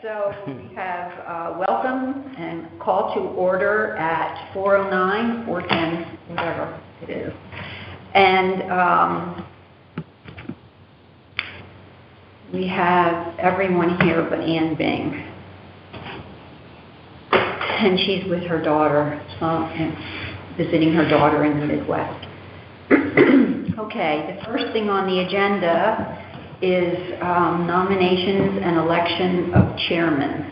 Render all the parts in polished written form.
So we have welcome and call to order at 4:09, 4:10, whatever it is. And we have everyone here but Ann Bing. And she's with her daughter, visiting her daughter in the Midwest. Okay, the first thing on the agenda is nominations and election of chairman.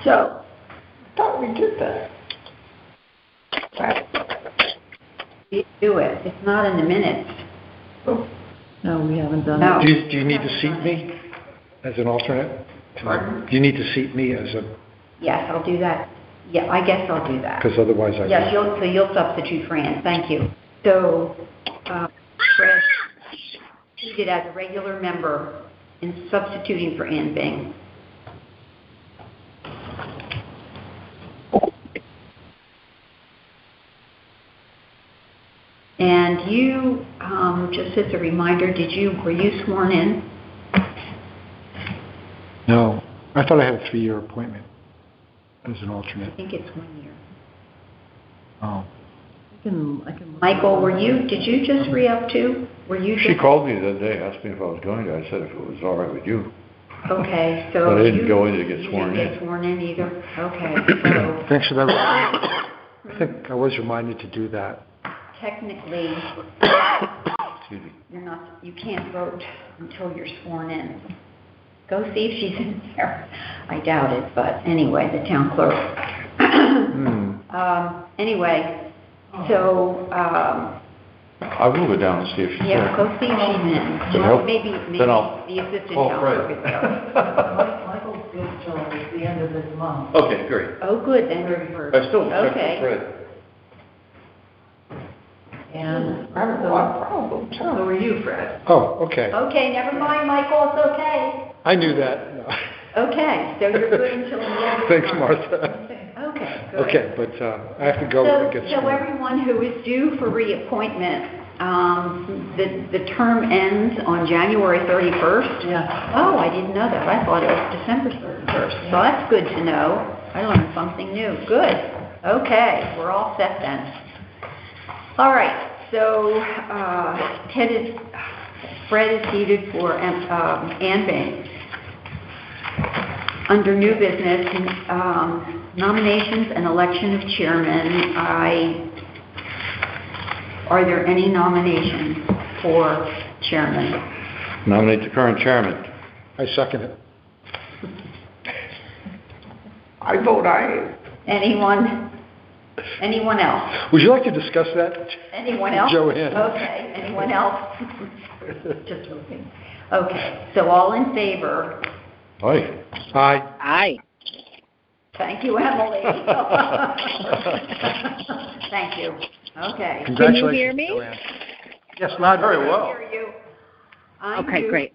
So, I thought we did that. You do it. It's not in the minutes. No, we haven't done No. it. Do you need to seat me as an alternate? Pardon? Do you need to seat me as a... Yes, I'll do that. Yeah, I guess I'll do that. Because otherwise I... Yes, you'll substitute for Ann. Thank you. So, Fred, seated as a regular member and substituting for Ann Bing. And you, just as a reminder, were you sworn in? No. I thought I had a 3-year appointment as an alternate. I think it's 1 year. Oh. I can. Michael, did you just re-up too? She called me that day, asked me if I was going to. I said if it was all right with you. Okay, so But I didn't go in to get sworn you didn't in. get sworn in either? Okay, so Thanks for that. I think I was reminded to do that. technically, Excuse me. you can't vote until you're sworn in. Go see if she's in there. I doubt it, but anyway, the town clerk. Anyway, so, I will go down and see if she's there. yeah, go see if she's in. Then I'll- Maybe then I'll the assistant call town Fred. clerk is there. Michael's good till the end of this month. Okay, great. Oh, good, then. I still check Okay. with Fred. And I have a lot of problems. so are you, Fred. Oh, okay. Okay, never mind, Michael, it's okay. I knew that. Okay, so you're good until the end of the Thanks, month. Martha. Okay, good. Okay, but I have to go and get So sworn. everyone who is due for reappointment, the term ends on January 31st? Yeah. Oh, I didn't know that. I thought it was December 31st. So that's good to know. I learned something new. Good. Okay, we're all set then. All right, so Fred is seated for Ann Bing. Under new business, nominations and election of chairman, are there any nominations for chairman? Nominate the current chairman. I second it. I vote aye. Anyone else? Would you like to discuss that? Anyone else? Joanne. Okay, anyone else? Just moving. Okay, so all in favor? Aye. Aye. Aye. Thank you, Emily. Thank you. Okay. Congratulations, Can you hear me? Joanne. Yes, loud. Very I well. hear you. I'm Okay, great.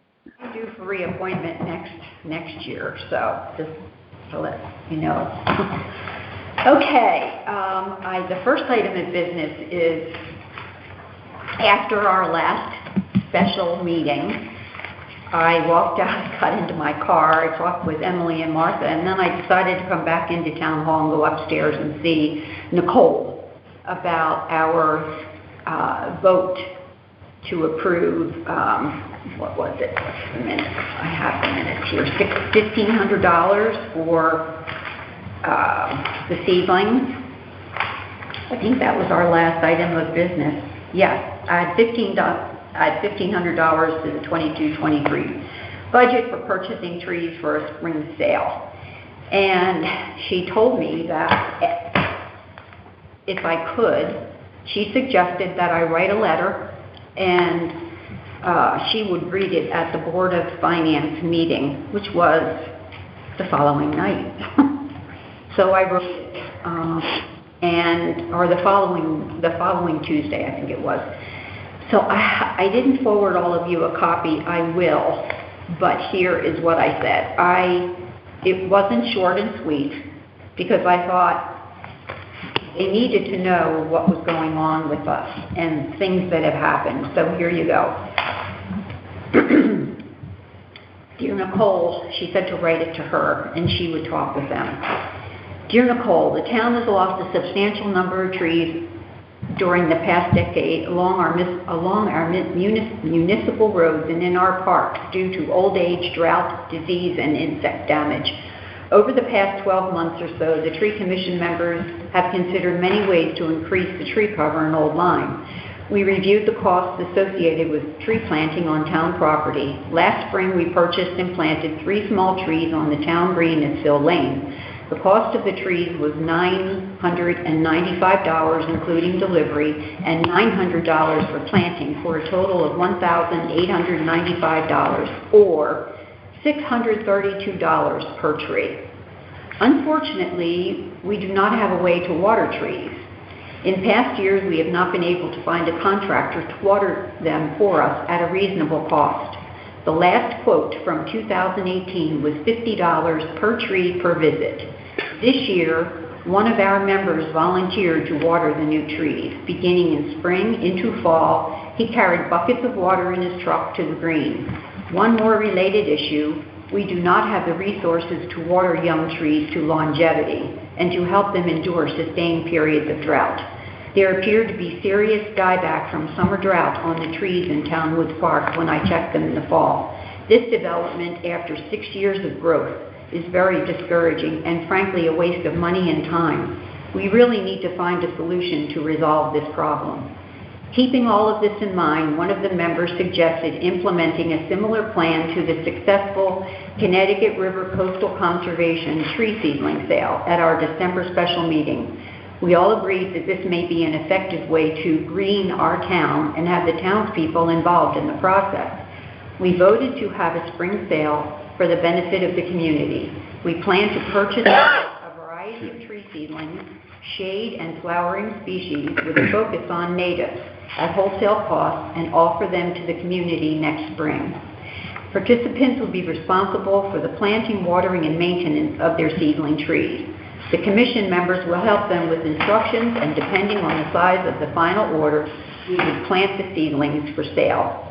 due for reappointment next year, so just to let you know. Okay, the first item of business is after our last special meeting, I walked out, got into my car, I talked with Emily and Martha, and then I decided to come back into town hall and go upstairs and see Nicole about our vote to approve, what was it? What's the minutes? I have the minutes here. $1,500 for the seedlings. I think that was our last item of business. Yes, I had $1,500 to the 22-23 budget for purchasing trees for a spring sale. And she told me that if I could, she suggested that I write a letter and she would read it at the Board of Finance meeting, which was the following night. So I wrote it, or the following Tuesday, I think it was. So I didn't forward all of you a copy. I will, but here is what I said. It wasn't short and sweet because I thought they needed to know what was going on with us and things that have happened. So here you go. Dear Nicole, she said to write it to her, and she would talk with them. Dear Nicole, the town has lost a substantial number of trees during the past decade along our municipal roads and in our parks due to old age, drought, disease, and insect damage. Over the past 12 months or so, the Tree Commission members have considered many ways to increase the tree cover in Old Lyme. We reviewed the costs associated with tree planting on town property. Last spring, we purchased and planted 3 small trees on the town green at Sill Lane. The cost of the trees was $995, including delivery, and $900 for planting, for a total of $1,895, or $632 per tree. Unfortunately, we do not have a way to water trees. In past years, we have not been able to find a contractor to water them for us at a reasonable cost. The last quote from 2018 was $50 per tree per visit. This year, one of our members volunteered to water the new trees. Beginning in spring into fall, he carried buckets of water in his truck to the green. One more related issue, we do not have the resources to water young trees to longevity and to help them endure sustained periods of drought. There appeared to be serious dieback from summer drought on the trees in Town Woods Park when I checked them in the fall. This development, after 6 years of growth, is very discouraging and frankly a waste of money and time. We really need to find a solution to resolve this problem. Keeping all of this in mind, one of the members suggested implementing a similar plan to the successful Connecticut River Coastal Conservation tree seedling sale at our December special meeting. We all agreed that this may be an effective way to green our town and have the townspeople involved in the process. We voted to have a spring sale for the benefit of the community. We plan to purchase a variety of tree seedlings, shade and flowering species with a focus on natives at wholesale cost and offer them to the community next spring. Participants will be responsible for the planting, watering, and maintenance of their seedling trees. The commission members will help them with instructions, and depending on the size of the final order, we would plant the seedlings for sale.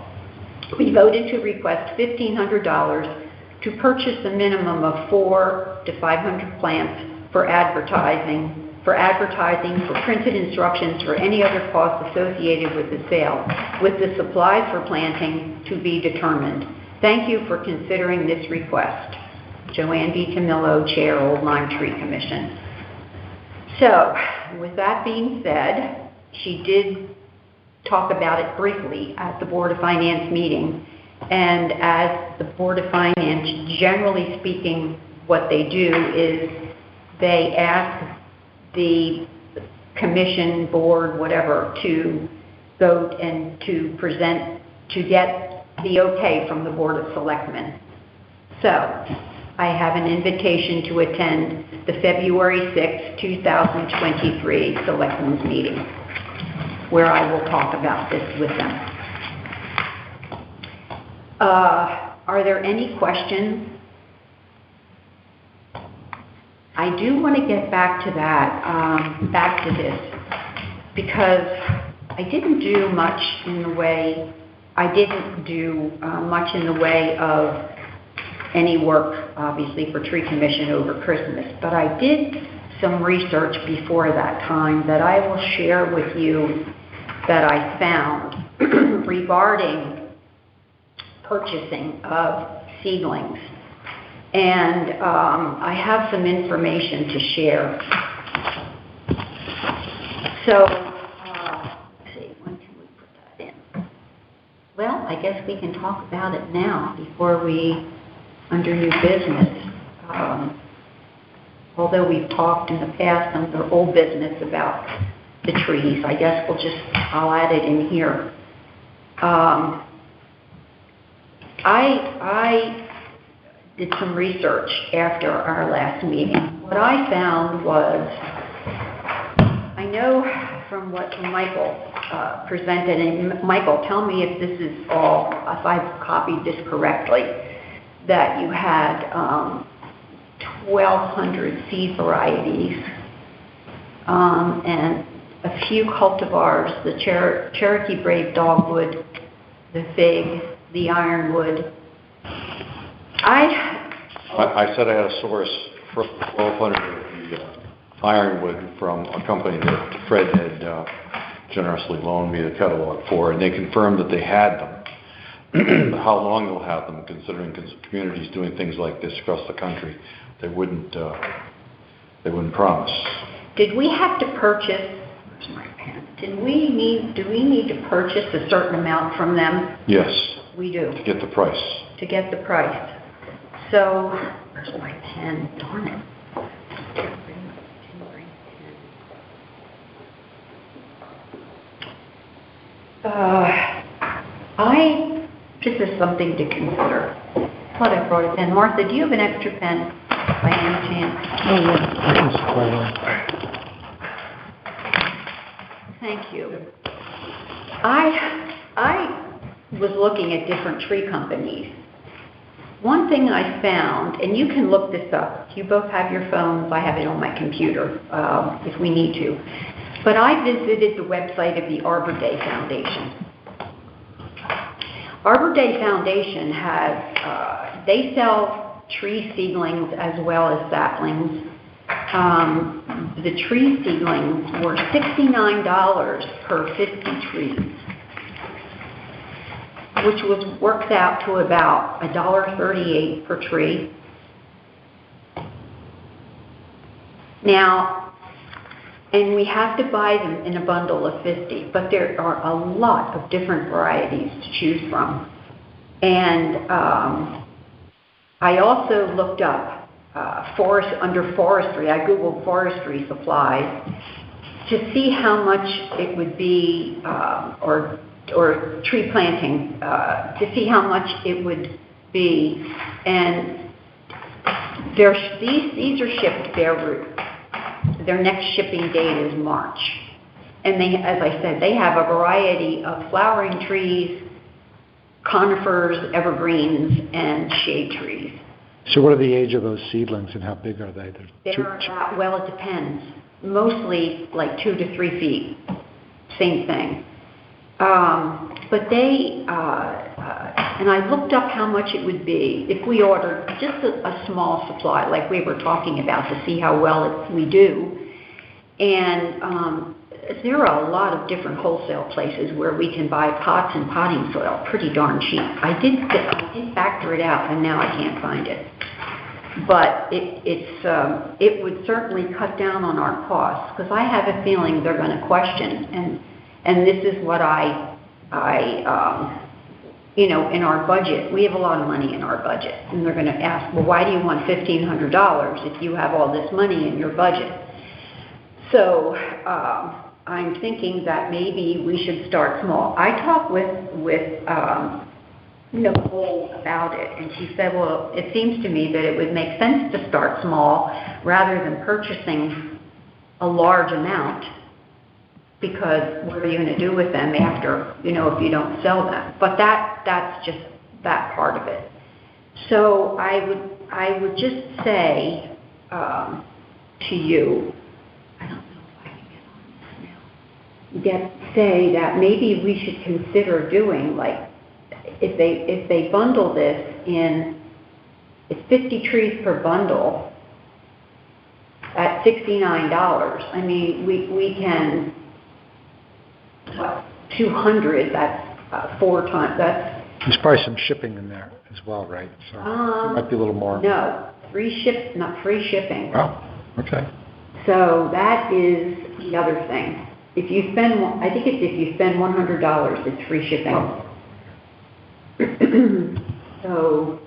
We voted to request $1,500 to purchase a minimum of 400 to 500 plants for advertising, for printed instructions, for any other costs associated with the sale, with the supplies for planting to be determined. Thank you for considering this request. Joanne B. Camillo, Chair, Old Lyme Tree Commission. So, with that being said, she did talk about it briefly at the Board of Finance meeting. And as the Board of Finance, generally speaking, what they do is they ask the commission, board, whatever, to vote and to present, to get the okay from the Board of Selectmen. So, I have an invitation to attend the February 6, 2023 Selectmen's meeting, where I will talk about this with them. Are there any questions? I do want to get back to that, back to this, because I didn't do much in the way of any work, obviously, for Tree Commission over Christmas, but I did some research before that time that I will share with you that I found regarding purchasing of seedlings. And I have some information to share. So, let's see, when can we put that in? Well, I guess we can talk about it now before we, under new business. Although we've talked in the past under old business about the trees, I guess I'll add it in here. I did some research after our last meeting. What I found was, I know from what Michael presented, and Michael, tell me if this is all, if I've copied this correctly, that you had 1,200 seed varieties and a few cultivars, the Cherokee Brave Dogwood, the Fig, the Ironwood, I said I had a source for 1,200 ironwood from a company that Fred had generously loaned me the catalog for, and they confirmed that they had them. How long they'll have them, considering communities doing things like this across the country, they wouldn't promise. Did we have to purchase, where's my pen? Do we need to purchase a certain amount from them? Yes, We do, to get the price. to get the price. So, where's my pen? Darn it. This is something to consider. Thought I brought a pen. Martha, do you have an extra pen by any chance? Oh, yeah, I can supply one. Thank you. I was looking at different tree companies. One thing I found, and you can look this up, you both have your phones, I have it on my computer if we need to, but I visited the website of the Arbor Day Foundation. Arbor Day Foundation has, they sell tree seedlings as well as saplings. The tree seedlings were $69 per 50 trees, which works out to about $1.38 per tree. Now, and we have to buy them in a bundle of 50, but there are a lot of different varieties to choose from. And I also looked up under forestry, I Googled forestry supplies to see how much it would be, or tree planting, to see how much it would be. And these are shipped bare root. Their next shipping date is March. And they, as I said, they have a variety of flowering trees, conifers, evergreens, and shade trees. So what are the age of those seedlings and how big are they? They're about, well, it depends. Mostly like 2 to 3 feet. Same thing. But they, and I looked up how much it would be if we ordered just a small supply, like we were talking about, to see how well we do. And there are a lot of different wholesale places where we can buy pots and potting soil pretty darn cheap. I did factor it out, and now I can't find it. But it would certainly cut down on our costs, because I have a feeling they're going to question, and this is what you know, in our budget, we have a lot of money in our budget, and they're going to ask, well, why do you want $1,500 if you have all this money in your budget? So I'm thinking that maybe we should start small. I talked with Nicole about it, and she said, well, it seems to me that it would make sense to start small rather than purchasing a large amount, because what are you going to do with them after, you know, if you don't sell them? But that's just that part of it. So I would just say to you, I don't know if I can get on this now, say that maybe we should consider doing, like, if they bundle this in, it's 50 trees per bundle at $69. I mean, we can, 200, that's 4 times, that's... There's probably some shipping in there as well, right? So it might be a little more. No, free shipping. Oh, okay. So that is the other thing. If you spend, I think it's if you spend $100, it's free shipping. Oh. So...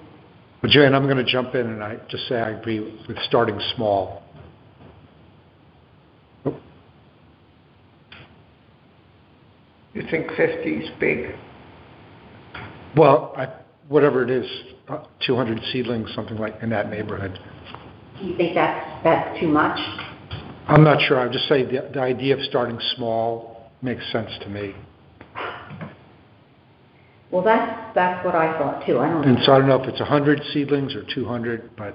But Joanne, I'm going to jump in and I just say I agree with starting small. You think 50 is big? Well, whatever it is, 200 seedlings, something like in that neighborhood. Do you think that's too much? I'm not sure. I would just say the idea of starting small makes sense to me. Well, that's what I thought too. I don't know. And so I don't know if it's 100 seedlings or 200, but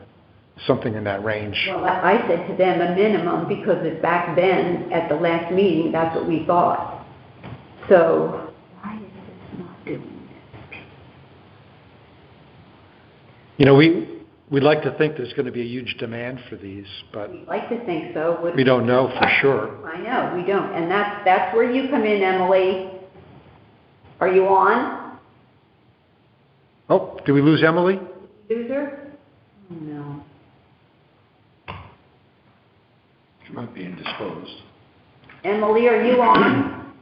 something in that range. Well, I said to them a minimum, because back then at the last meeting, that's what we thought. So why is this not doing this? You know, we'd like to think there's going to be a huge demand for these, but We'd like to think so. we don't know for sure. I know, we don't. And that's where you come in, Emily. Are you on? Oh, did we lose Emily? User? Oh, no. She might be indisposed. Emily, are you on?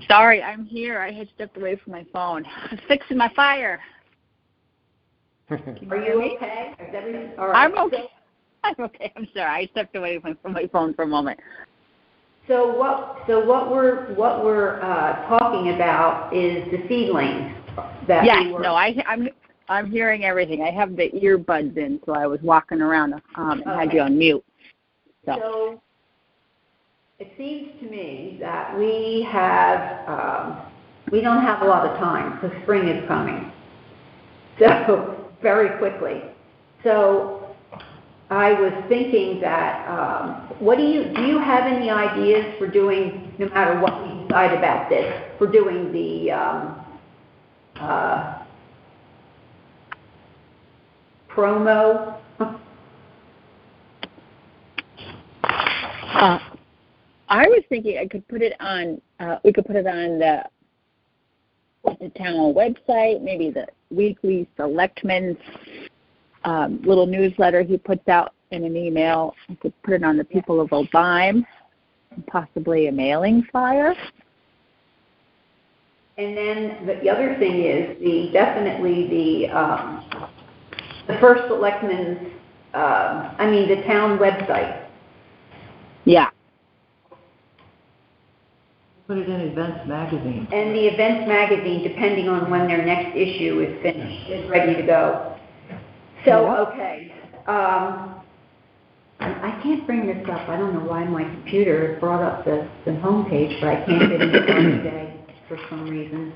Sorry, I'm here. I had stepped away from my phone. I was fixing my fire. Are you okay? Is everything all right? I'm okay. I'm okay. I'm sorry. I stepped away from my phone for a moment. So what we're talking about is the seedlings that Yes, we were. no, I'm hearing everything. I have the earbuds in, so I was walking around and had you on mute. So it seems to me that we don't have a lot of time because spring is coming. So very quickly. So I was thinking that, do you have any ideas for doing, no matter what we decide about this, for doing the promo? I was thinking I could put it on. We could put it on the town website, maybe the weekly selectmen's little newsletter he puts out in an email. I could put it on the People of Oldime, possibly a mailing flyer. And then the other thing is the first selectmen's, the town website. Yeah. Put it in Events Magazine. And the Events Magazine, depending on when their next issue is finished, is ready to go. So, okay. I can't bring this up. I don't know why my computer brought up the homepage, but I can't get into it today for some reason.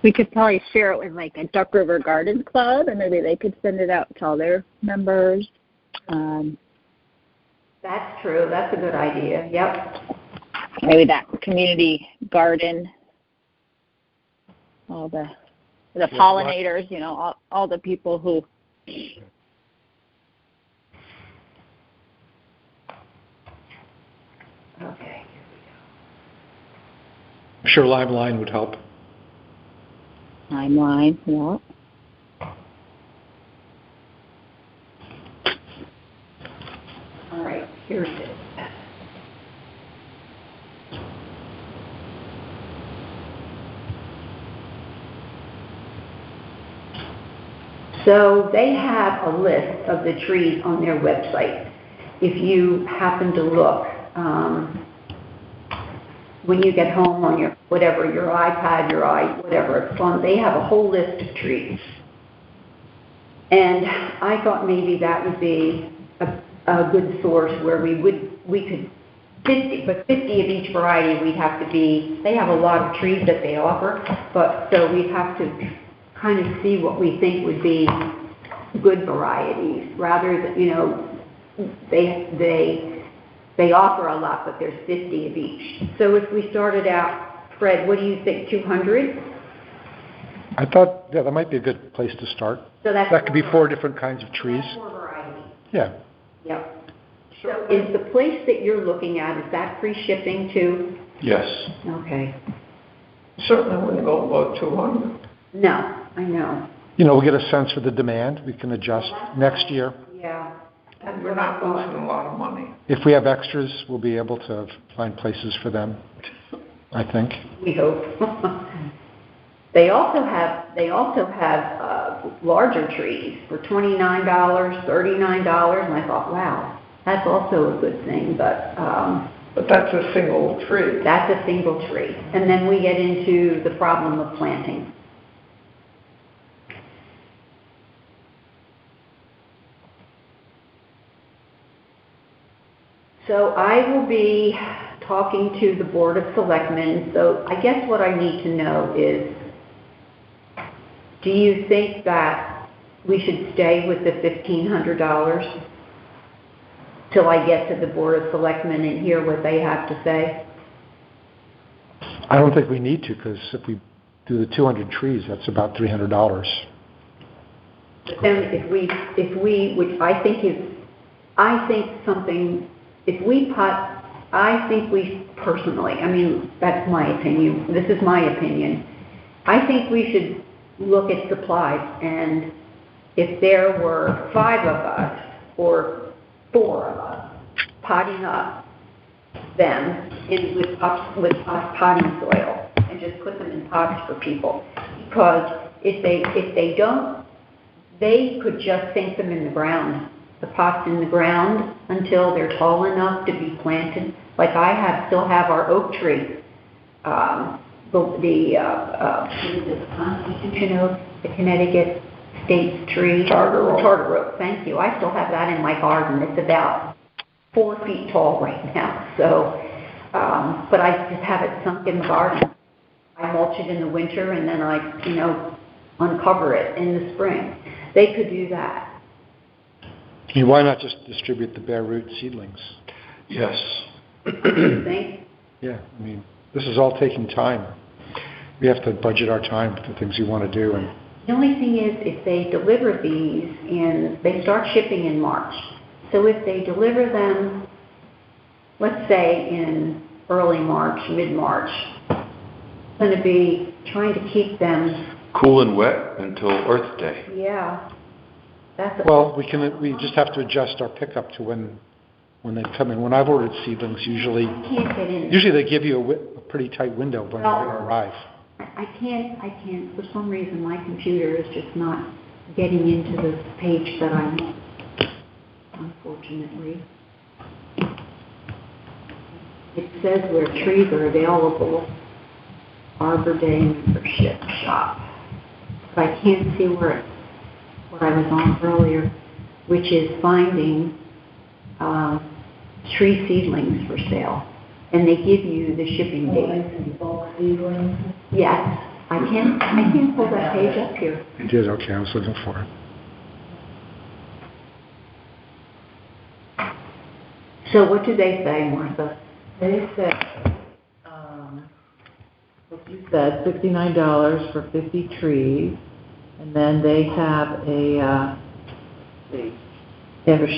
We could probably share it with like a Duck River Garden Club, and maybe they could send it out to all their members. That's true. That's a good idea. Yep. Maybe that community garden, all the pollinators, all the people who. Okay. I'm sure Limeline would help. Timeline, yeah. All right. Here's it. So they have a list of the trees on their website. If you happen to look, when you get home on your iPad, whatever, phone, they have a whole list of trees. And I thought maybe that would be a good source where we could 50 of each variety. They have a lot of trees that they offer, but so we'd have to kind of see what we think would be good varieties, rather than, they offer a lot, but there's 50 of each. So if we started out, Fred, what do you think, 200? I thought, that might be a good place to start. So that could be 4 different kinds of trees. That's 4 varieties. Yeah. Yep. So is the place that you're looking at, is that free shipping too? Yes. Okay. Certainly wouldn't go below 200. No, I know. We'll get a sense for the demand. We can adjust next year. Yeah. And we're not losing a lot of money. If we have extras, we'll be able to find places for them, I think. We hope. They also have larger trees for $29, $39, and I thought, wow, that's also a good thing, but that's a single tree. That's a single tree. And then we get into the problem of planting. So I will be talking to the Board of Selectmen. So I guess what I need to know is, do you think that we should stay with the $1,500 till I get to the Board of Selectmen and hear what they have to say? I don't think we need to, because if we do the 200 trees, that's about $300. But then if we, which I think something, if we I think we personally, I mean, that's my opinion, this is my opinion, I think we should look at supplies, and if there were 5 of us or 4 of us potting up them with us potting soil and just put them in pots for people, because if they don't, they could just sink them in the ground, the pots in the ground, until they're tall enough to be planted. Like still have our oak tree, the Constitution oak, the Connecticut State tree. Charter oak, thank you. I still have that in my garden. It's about 4 feet tall right now. So, but I just have it sunk in the garden. I mulch it in the winter, and then I, uncover it in the spring. They could do that. I mean, why not just distribute the bare root seedlings? Yes. You think? Yeah, I mean, this is all taking time. We have to budget our time for the things we want to do. And The only thing is, if they deliver these they start shipping in March. So if they deliver them, let's say in early March, mid-March, it's going to be trying to keep them. Cool and wet until Earth Day. Yeah. well, we just have to adjust our pickup to when they come in. When I've ordered seedlings, usually Can't get in. they give you a pretty tight window when they're going to arrive. I can't, for some reason, my computer is just not getting into the page that I'm on, unfortunately. It says where trees are available, Arbor Day membership shop. But I can't see what I was on earlier, which is finding tree seedlings for sale. And they give you the shipping date. Bulk seedlings. Yes. I can't pull that page up here. You did? Okay, I was looking for it. So what do they say, Martha? They said, what you said, $69 for 50 trees, and then they have a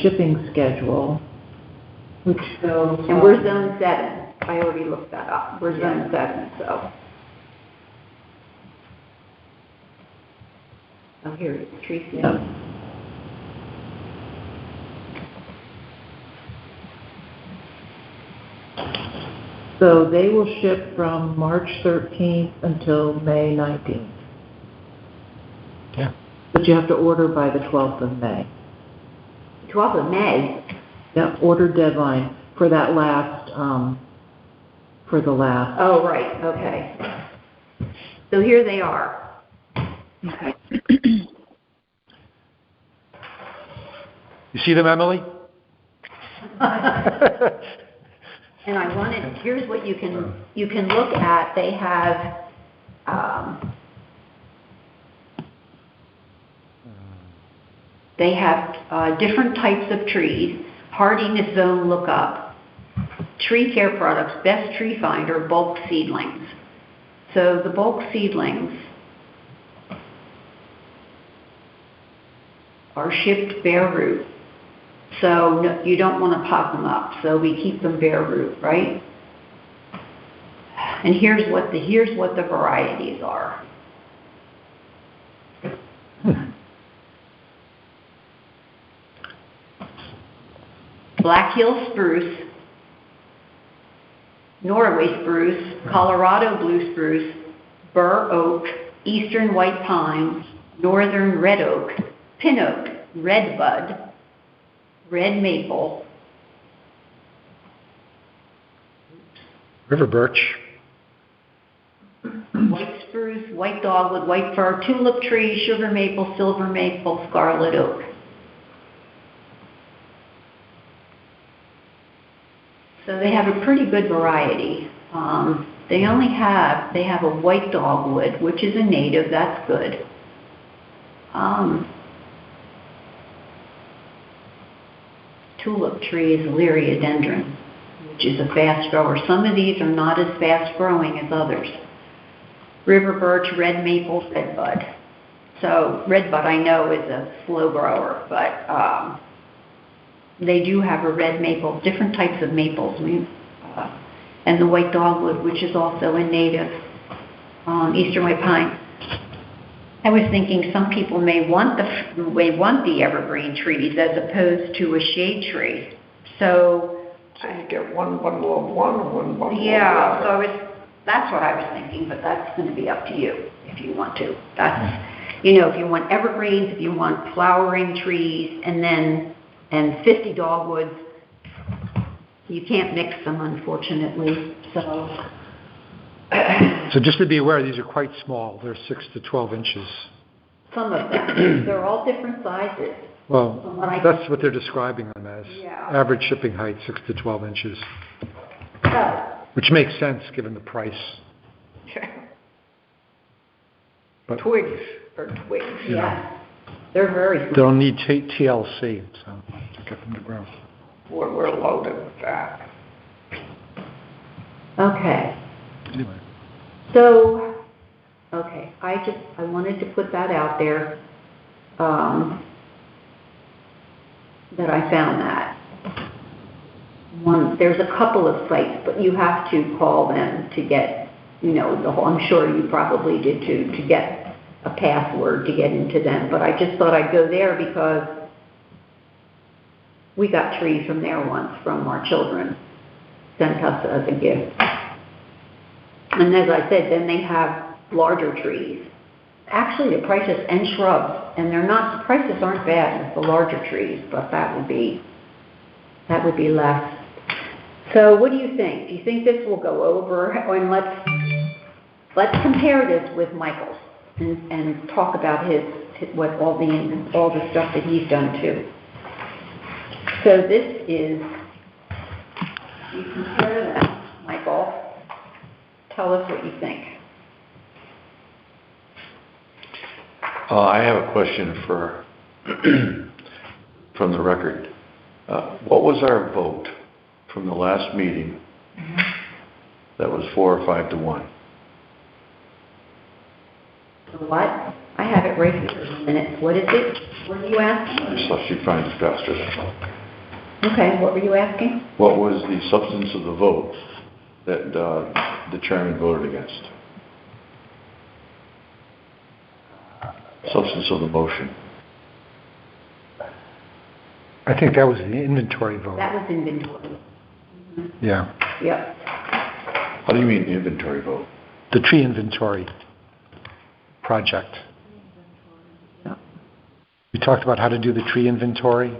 shipping schedule, which goes. And we're zone 7. I already looked that up. We're zone 7, so. Oh, here it is, tree seedlings. Yep. So they will ship from March 13th until May 19th. Yeah. But you have to order by the 12th of May. 12th of May. Yep, order deadline for that last, Oh, right, okay. So here they are. Okay. You see them, Emily? And here's what you can look at. They have, different types of trees. Hardiness zone lookup. Tree care products, best tree finder, bulk seedlings. So the bulk seedlings are shipped bare root. So no, you don't want to pot them up. So we keep them bare root, right? And here's what the varieties are. Black Hill spruce, Norway spruce, Colorado blue spruce, bur oak, eastern white pine, northern red oak, pin oak, red bud, red maple, River birch. white spruce, white dogwood, white fir, tulip tree, sugar maple, silver maple, scarlet oak. So they have a pretty good variety. They have a white dogwood, which is a native, that's good. Tulip tree is Liriodendron. which is a fast grower. Some of these are not as fast growing as others. River birch, red maple, redbud. So redbud I know is a slow grower, but they do have a red maple, different types of maples, and the white dogwood, which is also a native eastern white pine. I was thinking some people may want the evergreen trees as opposed to a shade tree. So you get one bundle of one and one bundle of the yeah, other. so that's what I was thinking, but that's going to be up to you if you want to. That's, if you want evergreens, if you want flowering trees, and 50 dogwoods, you can't mix them, unfortunately. So So just to be aware, these are quite small. They're 6 to 12 inches. some of them, they're all different sizes. Well, that's what they're describing them as. Yeah. Average shipping height, 6 to 12 inches, So, which makes sense given the price. But Twigs or twigs. yeah, they're very they small. don't need TLC, so to get them to grow. We're loaded with that. Okay. Anyway. So, okay, I wanted to put that out there, that I found that. There's a couple of sites, but you have to call them to get, I'm sure you probably did too, to get a password to get into them. But I just thought I'd go there because we got trees from there once from our children, sent us as a gift. And as I said, then they have larger trees. Actually, the prices and shrubs, and the prices aren't bad with the larger trees, but that would be less. So what do you think? Do you think this will go over? And let's compare this with Michael's and talk about all the stuff that he's done too. So this is, you compare them, Michael. Tell us what you think. I have a question from the record. What was our vote from the last meeting that was 4 or 5 to 1? What? I have it right here in a minute. What is it? What are you asking? I just thought she'd find it faster than that. Okay, what were you asking? What was the substance of the vote that the chairman voted against? Substance of the motion. I think that was the inventory vote. That was inventory. Yeah. Yep. How do you mean inventory vote? The tree inventory project. Yeah. We talked about how to do the tree inventory,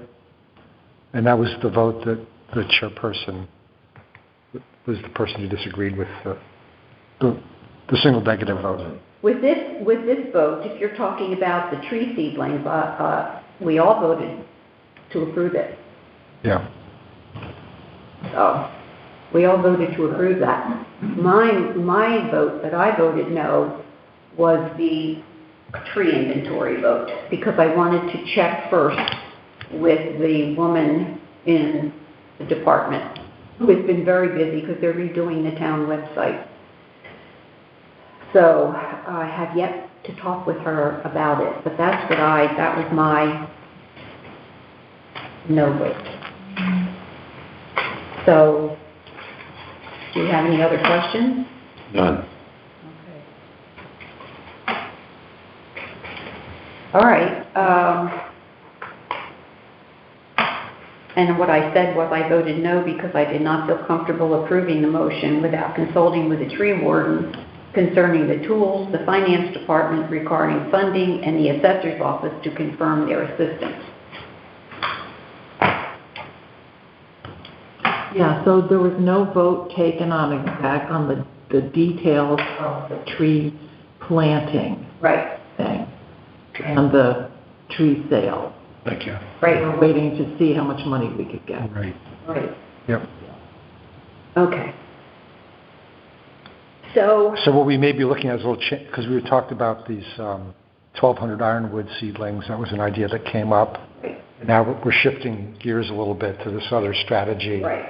and that was the vote that the chairperson was the person who disagreed with the single negative vote. With this vote, if you're talking about the tree seedlings, we all voted to approve it. Yeah. So we all voted to approve that. My vote that I voted no was the tree inventory vote because I wanted to check first with the woman in the department who has been very busy because they're redoing the town website. So I have yet to talk with her about it, but that was my no vote. So, do you have any other questions? None. Okay. All right. And what I said was I voted no because I did not feel comfortable approving the motion without consulting with the tree warden concerning the tools, the finance department regarding funding, and the assessor's office to confirm their assistance. Yeah, so there was no vote taken on the details of the tree planting Right. thing and the tree sale. Thank you. Right. We're waiting to see how much money we could get. Right. Right. Yep. Okay. So, So what we may be looking at is a little change, because we were talked about these 1,200 ironwood seedlings. That was an idea that came up. right, Now we're shifting gears a little bit to this other strategy. right.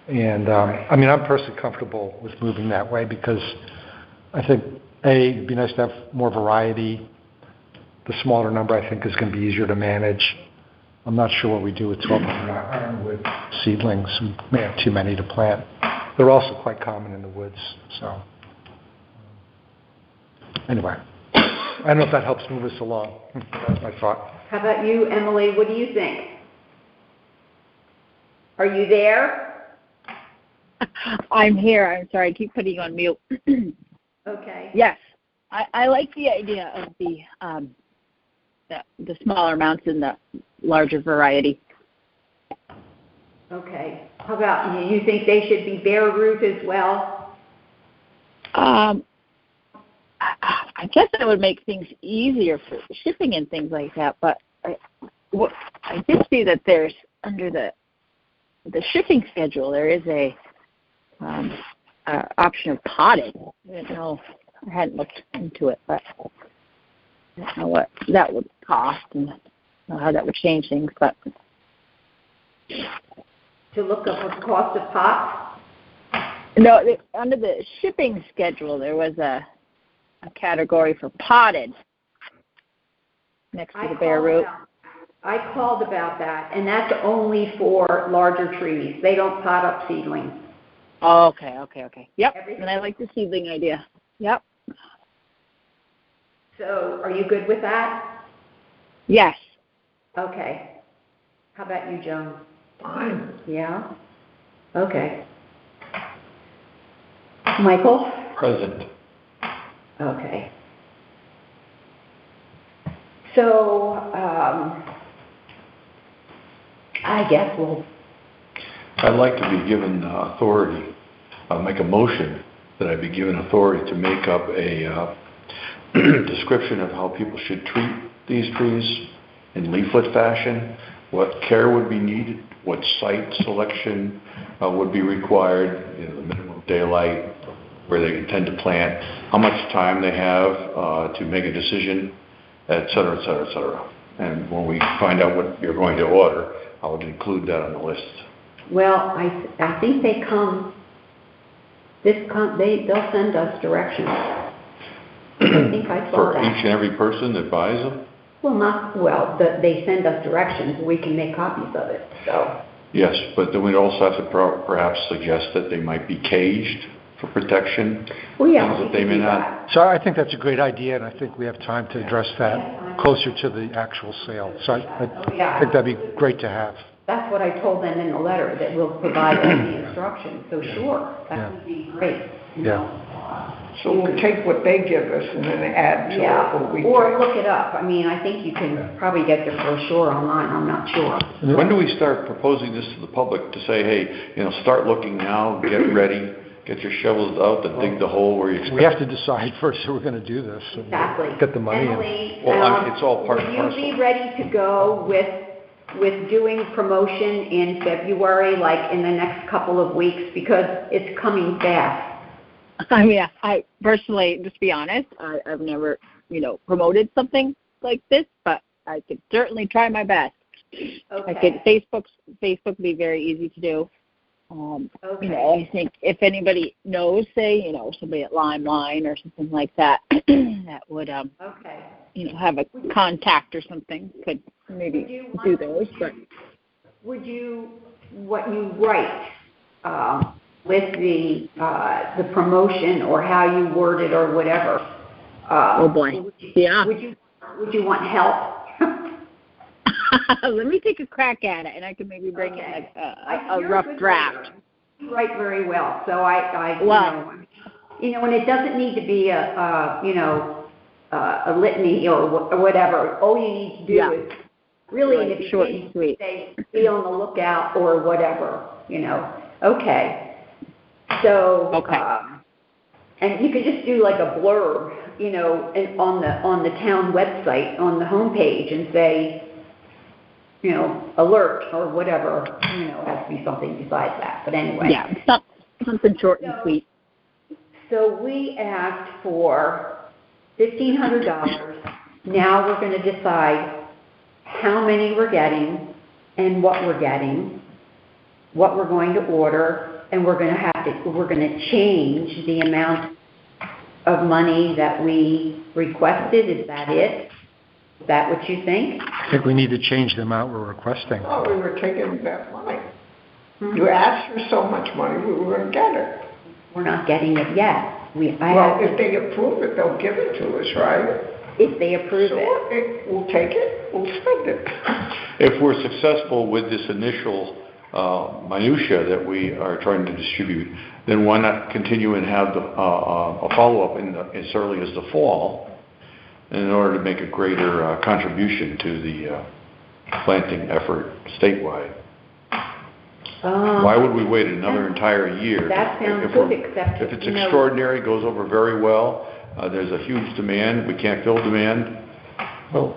And, I mean, I'm personally comfortable with moving that way because I think, A, it'd be nice to have more variety. The smaller number, I think, is going to be easier to manage. I'm not sure what we do with 1,200 ironwood seedlings. We may have too many to plant. They're also quite common in the woods, so. Anyway, I don't know if that helps move us along. That's my thought. How about you, Emily? What do you think? Are you there? I'm here. I'm sorry. I keep putting you on mute. Okay. Yes, I like the idea of the smaller amounts and the larger variety. Okay. How about you? You think they should be bare root as well? I guess that would make things easier for shipping and things like that. But I did see that there's under the shipping schedule there is a option of potted. I didn't know. I hadn't looked into it, but I don't know what that would cost and how that would change things. But To look up the cost of pots? no, under the shipping schedule there was a category for potted next to the bare root. I called about that, and that's only for larger trees. They don't pot up seedlings. Oh, okay. Yep, Everything. and I like the seedling idea. Yep. So are you good with that? Yes. Okay. How about you, Joan? Fine. Yeah? Okay. Michael? Present. Okay. So, I guess I'd like to be given authority, I'll make a motion that I be given authority to make up a description of how people should treat these trees in leaflet fashion, what care would be needed, what site selection would be required, the minimum daylight, where they intend to plant, how much time they have to make a decision, et cetera, et cetera, et cetera. And when we find out what you're going to order, I would include that on the list. well, I think they come, they'll send us directions. I think I saw For that. each and every person that buys them? They send us directions, we can make copies of it, so. Yes, but then we'd also have to perhaps suggest that they might be caged for protection. Well, yeah, things we that they can may do not. that. So I think that's a great idea, and I think we have time to address that closer to the actual sale. So I think that'd be great to have. That's what I told them in the letter, that we'll provide all the instructions, so sure, Yeah. that would be great. you Yeah. know. So we'll take what they give us and then add to Yeah, what we or take. look it up. I mean, I think you can probably get the brochure online, I'm not sure. When do we start proposing this to the public to say, hey, start looking now, get ready, get your shovels out to dig the hole where you expect? We have to decide first who we're going to do this. and Exactly. Get the money in. Emily, Well, it's all part and will you be parcel. ready to go with doing promotion in February, like in the next couple of weeks, because it's coming fast? I mean, I personally, just to be honest, I've never, promoted something like this, but I could certainly try my best. Okay. Facebook would be very easy to do. Okay. I think if anybody knows, say, somebody at Limeline or something like that, that would, Okay. have a contact or something, could maybe do those. But Would you, what you write with the promotion or how you word it or whatever? Oh boy, yeah. Would you want help? Let me take a crack at it, and I can maybe bring in a You're rough good draft. writer. You write very well, so Wow. and it doesn't need to be a litany or whatever. All you need to do Yeah. is really in Right, the short beginning and sweet. say, be on the lookout or whatever, Okay. So, Okay. and you could just do like a blurb, and on the town website, on the homepage, and say, alert or whatever, it has to be something besides that, but anyway. Yeah, something short and sweet. So we asked for $1,500. Now we're going to decide how many we're getting and what we're getting, what we're going to order, And we're gonna change the amount of money that we requested, is that it? Is that what you think? I think we need to change the amount we're requesting. Oh, we were taking that money. You asked for so much money, we were gonna get it. We're not getting it yet. Well, if they approve it, they'll give it to us, right? If they approve it. Sure, we'll take it, we'll spend it. If we're successful with this initial minutia that we are trying to distribute, then why not continue and have a follow-up as early as the fall in order to make a greater contribution to the planting effort statewide? Why would we wait another entire year? That sounds If good, we're- except, If it's you know- extraordinary, goes over very well, there's a huge demand, we can't fill demand, Well,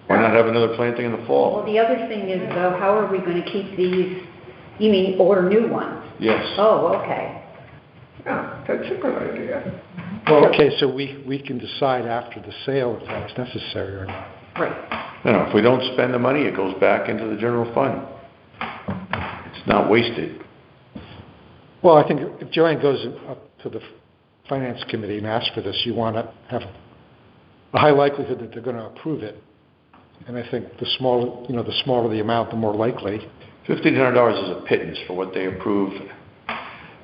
why not have another planting in the Well, fall? the other thing is, though, how are we gonna keep these, you mean order new ones? Yes. Oh, okay. Yeah, that's a good idea. well, okay, so we can decide after the sale if that's necessary or not. Right. If we don't spend the money, it goes back into the general fund. It's not wasted. Well, I think if Joanne goes up to the Finance Committee and asks for this, you want to have a high likelihood that they're going to approve it. And I think the smaller the amount, the more likely. $1,500 is a pittance for what they approve,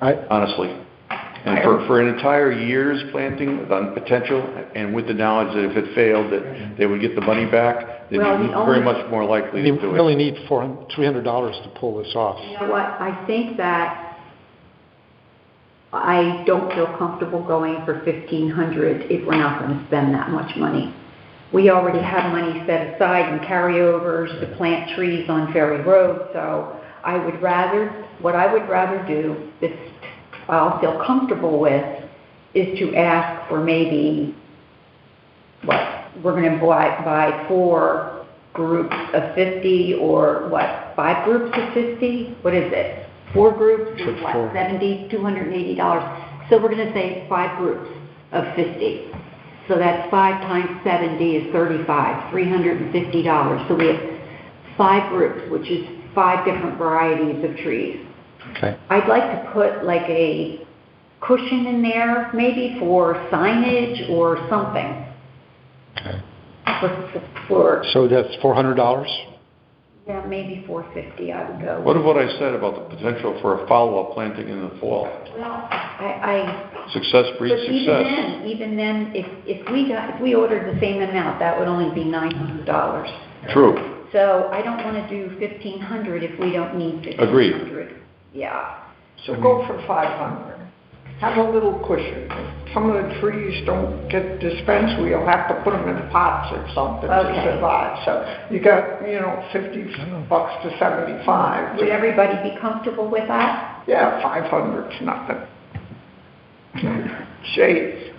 I, honestly. And for an entire year's planting on potential, and with the knowledge that if it failed, that they would get the money back, they'd Well, be the very only- much more likely we to do really it. need $300 to pull this off. You know what, I think that I don't feel comfortable going for 1,500 if we're not gonna spend that much money. We already have money set aside in carryovers to plant trees on Ferry Road, so what I would rather do, this I'll feel comfortable with, is to ask for maybe, we're gonna buy 4 groups of 50, or 5 groups of 50? What is it? 4 groups Said is four. $70, $280. So we're gonna say 5 groups of 50. So that's 5 times 70 is 35, $350. So we have 5 groups, which is 5 different varieties of trees. Okay. I'd like to put like a cushion in there, maybe for signage or something. Okay. For So that's $400? yeah, maybe 450 I would go. What of what I said about the potential for a follow-up planting in the fall? Well, Success but breeds success. even then, if we ordered the same amount, that would only be $900. True. So I don't want to do 1,500 if we don't need 1,500. Agreed. Yeah. So go for 500. Have a little cushion. Some of the trees don't get dispensed, we'll have to put them in pots or something to Okay. survive. So you got, $50 to 75. Would everybody be comfortable with that? Yeah, 500's nothing. Jeez.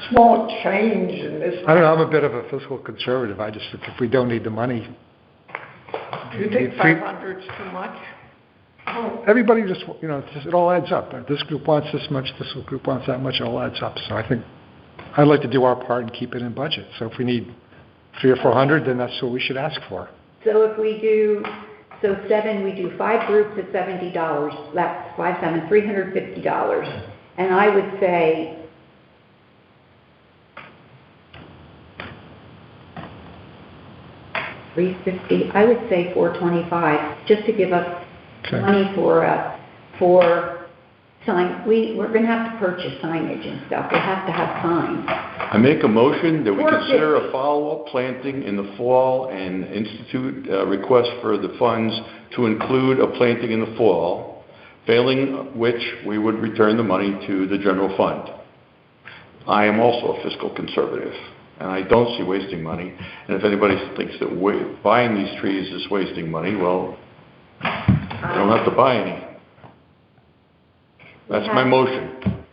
Small change in this. I don't know, I'm a bit of a fiscal conservative. I just think if we don't need the money, You think 500's too much? everybody just, it all adds up. This group wants this much, this group wants that much, it all adds up. So I think I'd like to do our part and keep it in budget. So if we need 300 or 400, then that's what we should ask for. So if we do, we do 5 groups at $70, that's 5, 7, $350. And I would say, $350, I would say $425, just to give us Okay. money for sign, we're gonna have to purchase signage and stuff, we have to have signs. I make a motion that we consider a 450. follow-up planting in the fall and institute a request for the funds to include a planting in the fall, failing which we would return the money to the general fund. I am also a fiscal conservative, and I don't see wasting money. And if anybody thinks that buying these trees is wasting money, well, I don't have to buy any. That's my motion.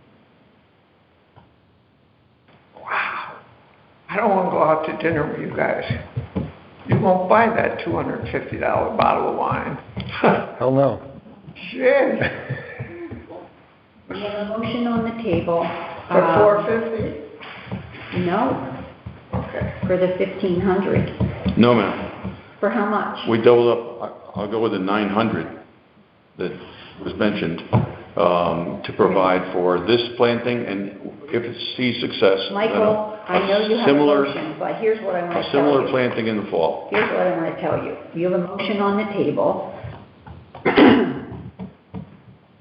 Wow. I don't want to go out to dinner with you guys. You won't buy that $250 bottle of wine. Hell no. Shit. We have a motion on the table. For $450? No, Okay. for the 1,500. No, ma'am. For how much? We double up, I'll go with the 900 that was mentioned, to provide for this planting, and if it sees success, then Michael, I know you have a similar- motion, but here's what I want to a tell similar you. planting in the fall. Here's what I want to tell you. You have a motion on the table,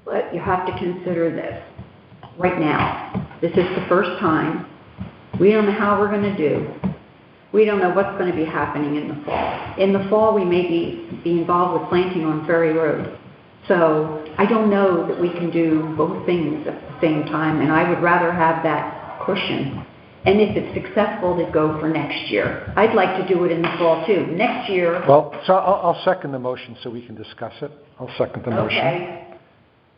but you have to consider this. Right now, this is the first time. We don't know how we're going to do. We don't know what's going to be happening in the fall. In the fall, we may be involved with planting on Ferry Road. So I don't know that we can do both things at the same time, and I would rather have that cushion. And if it's successful, to go for next year. I'd like to do it in the fall too. Next year. Well, so I'll second the motion so we can discuss it. I'll second the motion. Okay.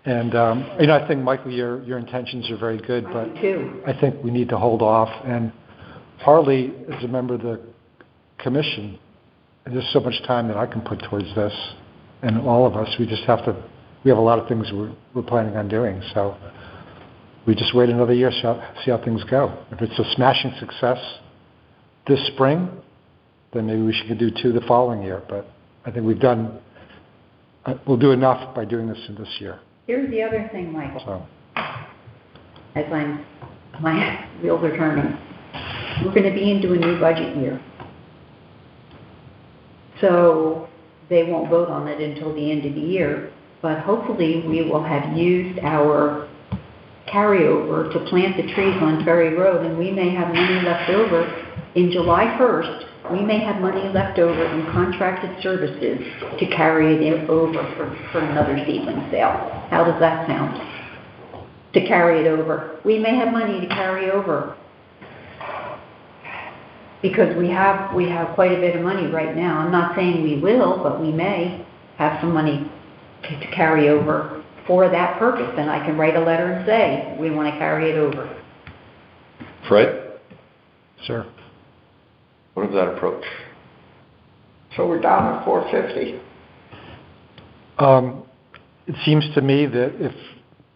And, I think, Michael, your intentions are very good, but I do too. I think we need to hold off. And Harley, as a member of the commission, there's so much time that I can put towards this, and all of us, we have a lot of things we're planning on doing. So we just wait another year, see how things go. If it's a smashing success this spring, then maybe we should do 2 the following year. But I think we'll do enough by doing this in this year. Here's the other thing, Michael, So, as my wheels are turning. We're going to be into a new budget year. So they won't vote on it until the end of the year, but hopefully we will have used our carryover to plant the trees on Ferry Road, and we may have money left over in July 1st. We may have money left over in contracted services to carry it over for another seedling sale. How does that sound? To carry it over. We may have money to carry over because we have quite a bit of money right now. I'm not saying we will, but we may have some money to carry over for that purpose. And I can write a letter and say, we want to carry it over. Fred, sir. what of that approach? So we're down at 450. It seems to me that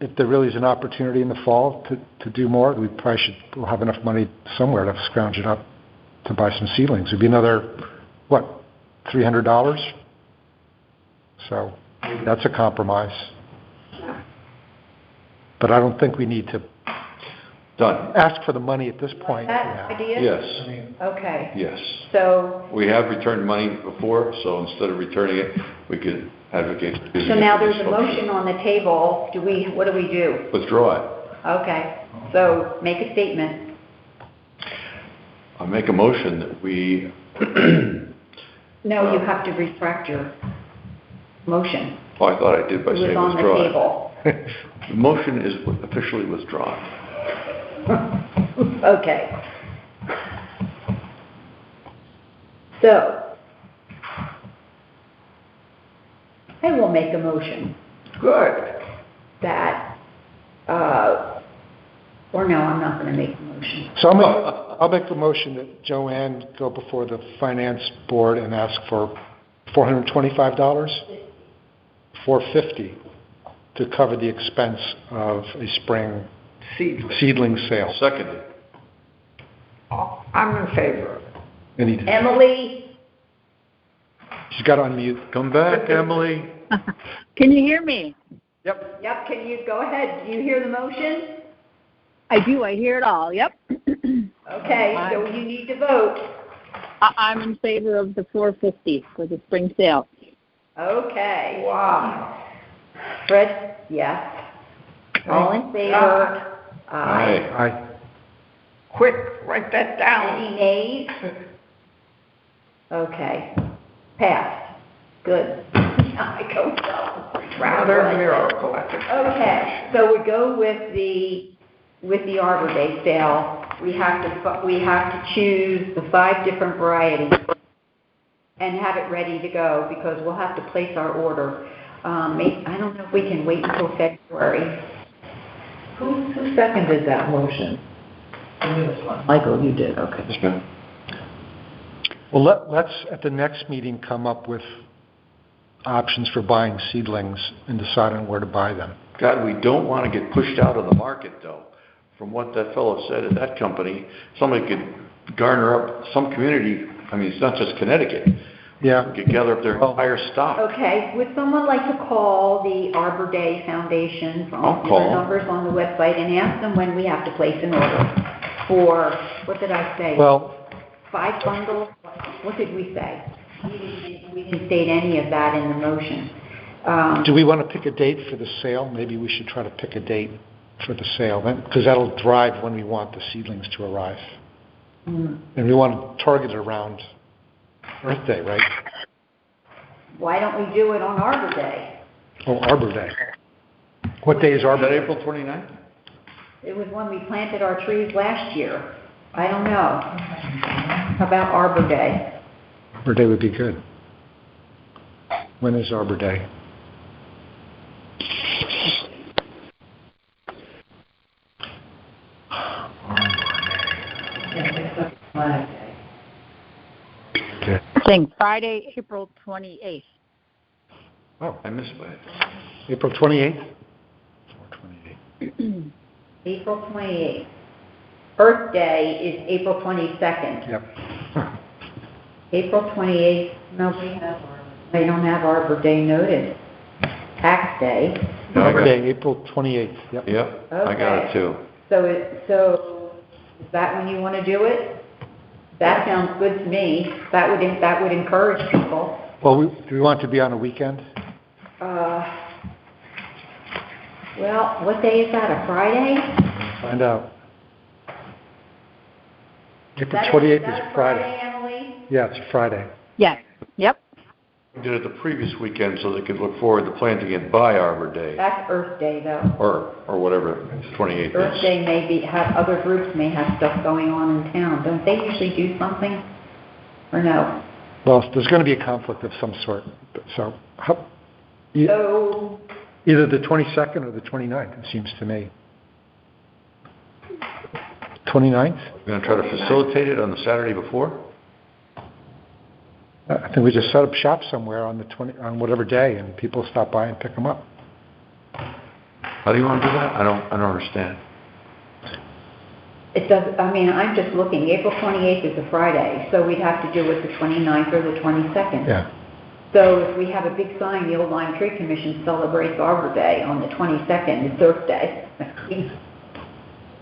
if there really is an opportunity in the fall to do more, we probably we'll have enough money somewhere to scrounge it up to buy some seedlings. It'd be another, $300? So that's a compromise. But I don't think we need to Done. ask for the money at this point. That idea? Yes, Okay. yes. So We have returned money before, so instead of returning it, we could advocate using So it now for there's this a function. motion on the table. What do we do? Withdraw it. Okay, so make a statement. I make a motion that we, No, you have to retract your motion. oh, I thought I did by It was saying on the withdraw table. it. The motion is officially withdrawn. Okay. So, I will make a motion Good. that, or no, I'm not going to make the motion. So I'll make the motion that Joanne go before the finance board and ask for $425, $450 to cover the expense of a spring seedling sale. Seconded. I'm in favor of it. Emily? She's got on mute. Come back, Emily. Can you hear me? Yep. Yep, can you go ahead? Do you hear the motion? I do. I hear it all. Yep. Okay, so you need to vote. I'm in favor of the 450 for the spring sale. Okay. Wow. Fred? Yes. All in favor? Aye. Aye. Quick, write that down. Any nays? Okay. Passed. Good. I go well. Rather miracle at the Okay, so we go with the Arbor Day sale. We have to choose the 5 different varieties and have it ready to go because we'll have to place our order. I don't know if we can wait until February. Who seconded that motion? Michael, you did, okay. Yes, ma'am. Well, let's, at the next meeting, come up with options for buying seedlings and decide on where to buy them. God, we don't want to get pushed out of the market, though. From what that fellow said at that company, somebody could garner up some community. I mean, it's not just Connecticut. Yeah. We could gather up their entire stock. Okay, would someone like to call the Arbor Day Foundation I'll from call. their numbers on the website and ask them when we have to place an order for, what did I say? Well, 5 bundles? What did we say? We didn't state any of that in the motion. do we want to pick a date for the sale? Maybe we should try to pick a date for the sale, because that'll drive when we want the seedlings to arrive. And we want to target it around Earth Day, right? Why don't we do it on Arbor Day? Oh, Arbor Day. What day is Is Arbor that Day? April 29th? It was when we planted our trees last year. I don't know. How about Arbor Day? Arbor Day would be good. When is Arbor Day? Okay. Saying Friday, April 28th. Oh, I missed by it. April 28th? 28th. April 28th. Earth Day is April 22nd. Yep. April 28th, no, they don't have Arbor Day noted. Tax Day. Arbor Day, April 28th, yep. Yep, I got it too. So is that when you want to do it? That sounds good to me. That would encourage people. Well, do we want it to be on a weekend? Well, what day is that, a Friday? Find out. April That 28th is that is a Friday. Emily? Yeah, it's a Friday. Yes. Yep. We did it the previous weekend so they could look forward to planting it by Arbor Day, That's Earth Day, though. or whatever 28th Earth is. Day have other groups may have stuff going on in town. Don't they usually do something? Or no? Well, there's going to be a conflict of some sort. So So, either the 22nd or the 29th, it seems to me. 29th? We're going to try to facilitate it on the Saturday before? I think we just set up shop somewhere on on whatever day, and people stop by and pick them up. How do you want to do that? I don't understand. it does, I mean, I'm just looking, April 28th is a Friday, so we'd have to do it the 29th or the 22nd. Yeah. So if we have a big sign, the Old Lyme Tree Commission celebrates Arbor Day on the 22nd, it's Earth Day.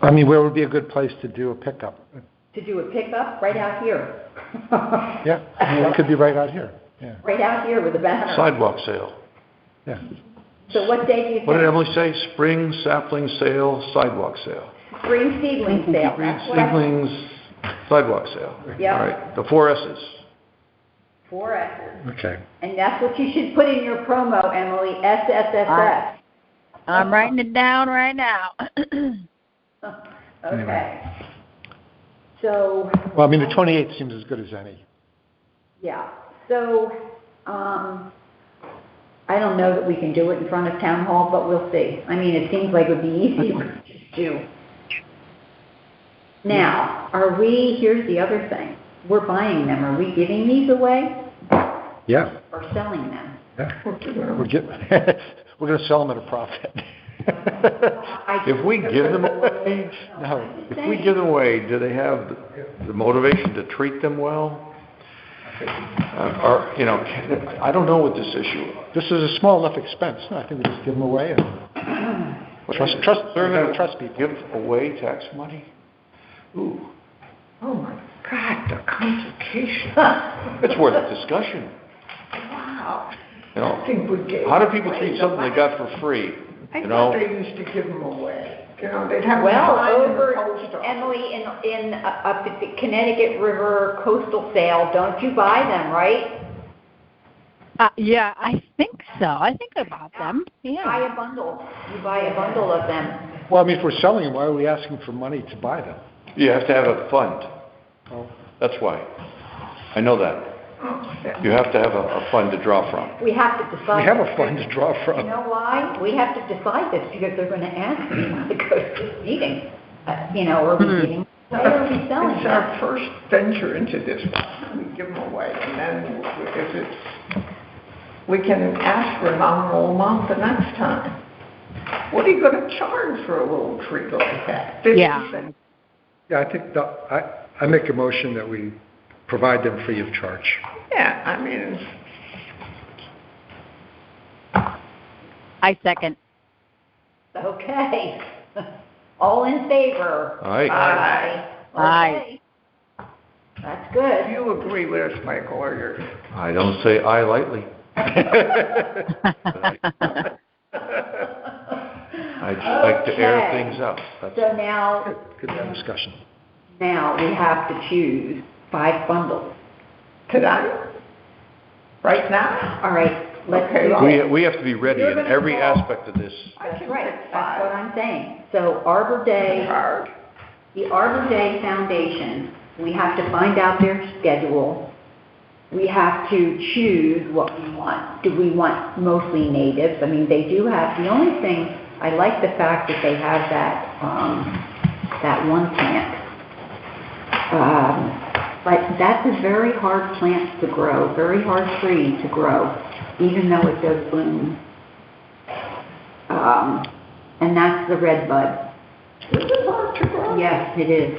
I mean, where would be a good place to do a pickup? To do a pickup, right out here. Yeah, I mean, it could be right out here. Yeah. Right out here with a banner. Sidewalk sale. Yeah. So what day do you What did think? Emily say? Spring sapling sale, sidewalk sale. Spring seedling sale. Spring That's what I- seedlings, sidewalk sale. Yep. All right, the 4 S's. 4 S's. Okay. And that's what you should put in your promo, Emily, SSSS. I'm writing it down right now. Okay. So, Well, I mean, the 28th seems as good as any. yeah, so, I don't know that we can do it in front of Town Hall, but we'll see. I mean, it seems like it would be easy to do. Now, here's the other thing. We're buying them. Are we giving these away Yeah. or selling them? Yeah. We're going to sell them at a profit. If we give them away, No. if we give them away, do they have the motivation to treat them well? Or, I don't know what this issue is. This is a small enough expense. No, I think we just give them away and trust people. Give away tax money? Ooh, Oh my God, the complication. it's worth a discussion. Wow. You I know, think we gave how do people away treat the something they money. got for free? I You thought know, they used to give them away. You know, they'd have them Well, sign in the over, post office. Emily, in up at the Connecticut River coastal sale, don't you buy them, right? Yeah, I think so. I think I bought them. Buy Yeah. a bundle. You buy a bundle of them. Well, I mean, if we're selling them, why are we asking for money to buy them? you have to have a fund. Oh. That's why. I know that. Oh, yeah. You have to have a fund to draw from. We have to decide. We have a fund to draw You from. know why? We have to decide this because they're going to ask me to go to this meeting. Are we giving, why are we selling It's our them? first venture into this. We give them away, and then if we can ask for a nominal amount the next time. What are you going to charge for a little treat like that? 50 Yeah. cents? Yeah, I think I make a motion that we provide them free of charge. Yeah, I mean, I second. Okay. All in favor? Aye. Aye. Okay. That's good. you agree with us, Michael, or you're... I don't say aye lightly. I just like to air Okay. things out. That's So now, Good to have discussion. now we have to choose 5 bundles. Today? Right now? All right, let's Okay, do well, this. we have to be ready You're in gonna every call- aspect of this. I That's can right, pick that's what 5. I'm saying. So Arbor Day, Hard. the Arbor Day Foundation, we have to find out their schedule. We have to choose what we want. Do we want mostly natives? I mean, they do have, the only thing, I like the fact that they have that one plant. But that's a very hard plant to grow, very hard tree to grow, even though it does bloom. And that's the red bud. This is hard to grow. Yes, it is.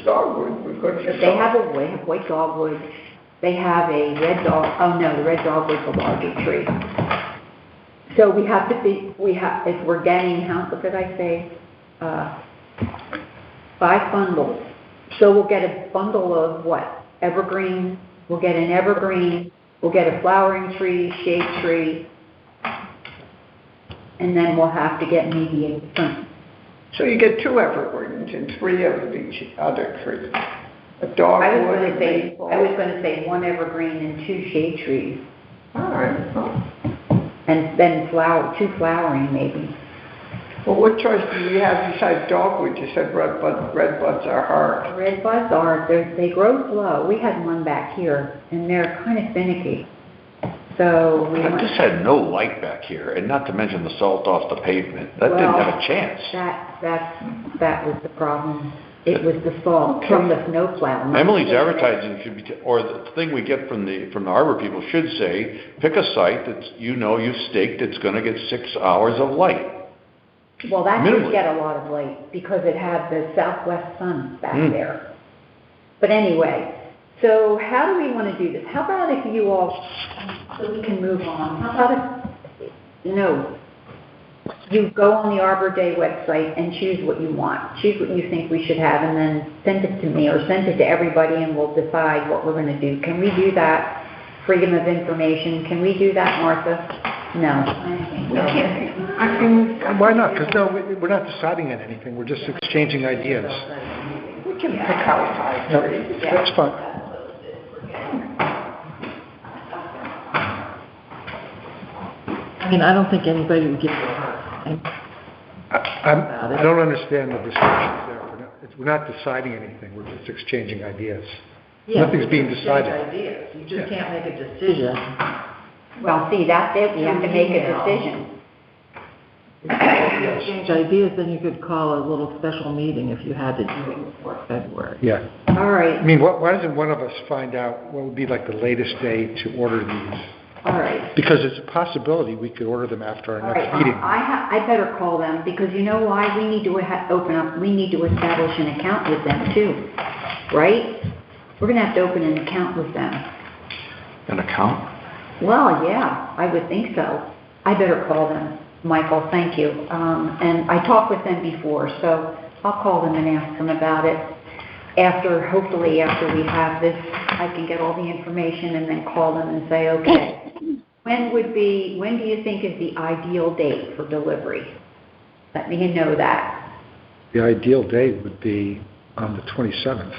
Dogwood, we're going to get They have white dogwood, they have a red dog, oh no, the red dogwood's a larger tree. So we have to be, if we're getting, what did I say? 5 bundles. So we'll get a bundle of what? Evergreen, we'll get an evergreen, we'll get a flowering tree, shade tree, and then we'll have to get maybe a different. So you get 2 evergreens and 3 of each other trees. A I was dogwood, gonna a say, maple. I was gonna say 1 evergreen and 2 shade trees, All right, well, and then 2 flowering maybe. well, what choice do we have besides dogwood? You said red buds are hard. Red buds they grow slow. We had one back here, and they're kind of finicky. So we I went. just had no light back here, and not to mention the salt off the pavement. That didn't have a chance. That was the problem. It was the salt from the snowplow. not Emily's the- advertising should be, or the thing we get from the harbor people should say, pick a site that you've staked, it's gonna get 6 hours of light. Well, that did minimally. get a lot of light because it had the southwest sun back Mm. there. But anyway, so how do we want to do this? How about if you all, so we can move on, how about if, you go on the Arbor Day website and choose what you want. Choose what you think we should have and then send it to me or send it to everybody and we'll decide what we're going to do. Can we do that? Freedom of information. Can we do that, Martha? No. Why not? Because no, we're not deciding on anything, we're just exchanging ideas. We can pick out 5 No, trees. that's fine. I mean, I don't think anybody would give it a hard time. I don't understand the discussions there. We're not deciding anything, we're just exchanging ideas. Yeah, Nothing's being exchange decided. ideas. You just Yeah. can't make a decision. Well, see, that's it. We have to make a decision. If you exchange ideas, then you could call a little special meeting if you had to do it before February. Yeah. All right, I mean, why doesn't one of us find out what would be like the latest day to order these? all right. Because it's a possibility we could order them after All our right, next meeting. I better call them, because you know why? We need to we need to establish an account with them too, right? We're gonna have to open an account with them. An account? Well, yeah, I would think so. I better call them, Michael, thank you. And I talked with them before, so I'll call them and ask them about it. Hopefully after we have this, I can get all the information and then call them and say, okay, when do you think is the ideal date for delivery? Let me know that. The ideal date would be on the 27th.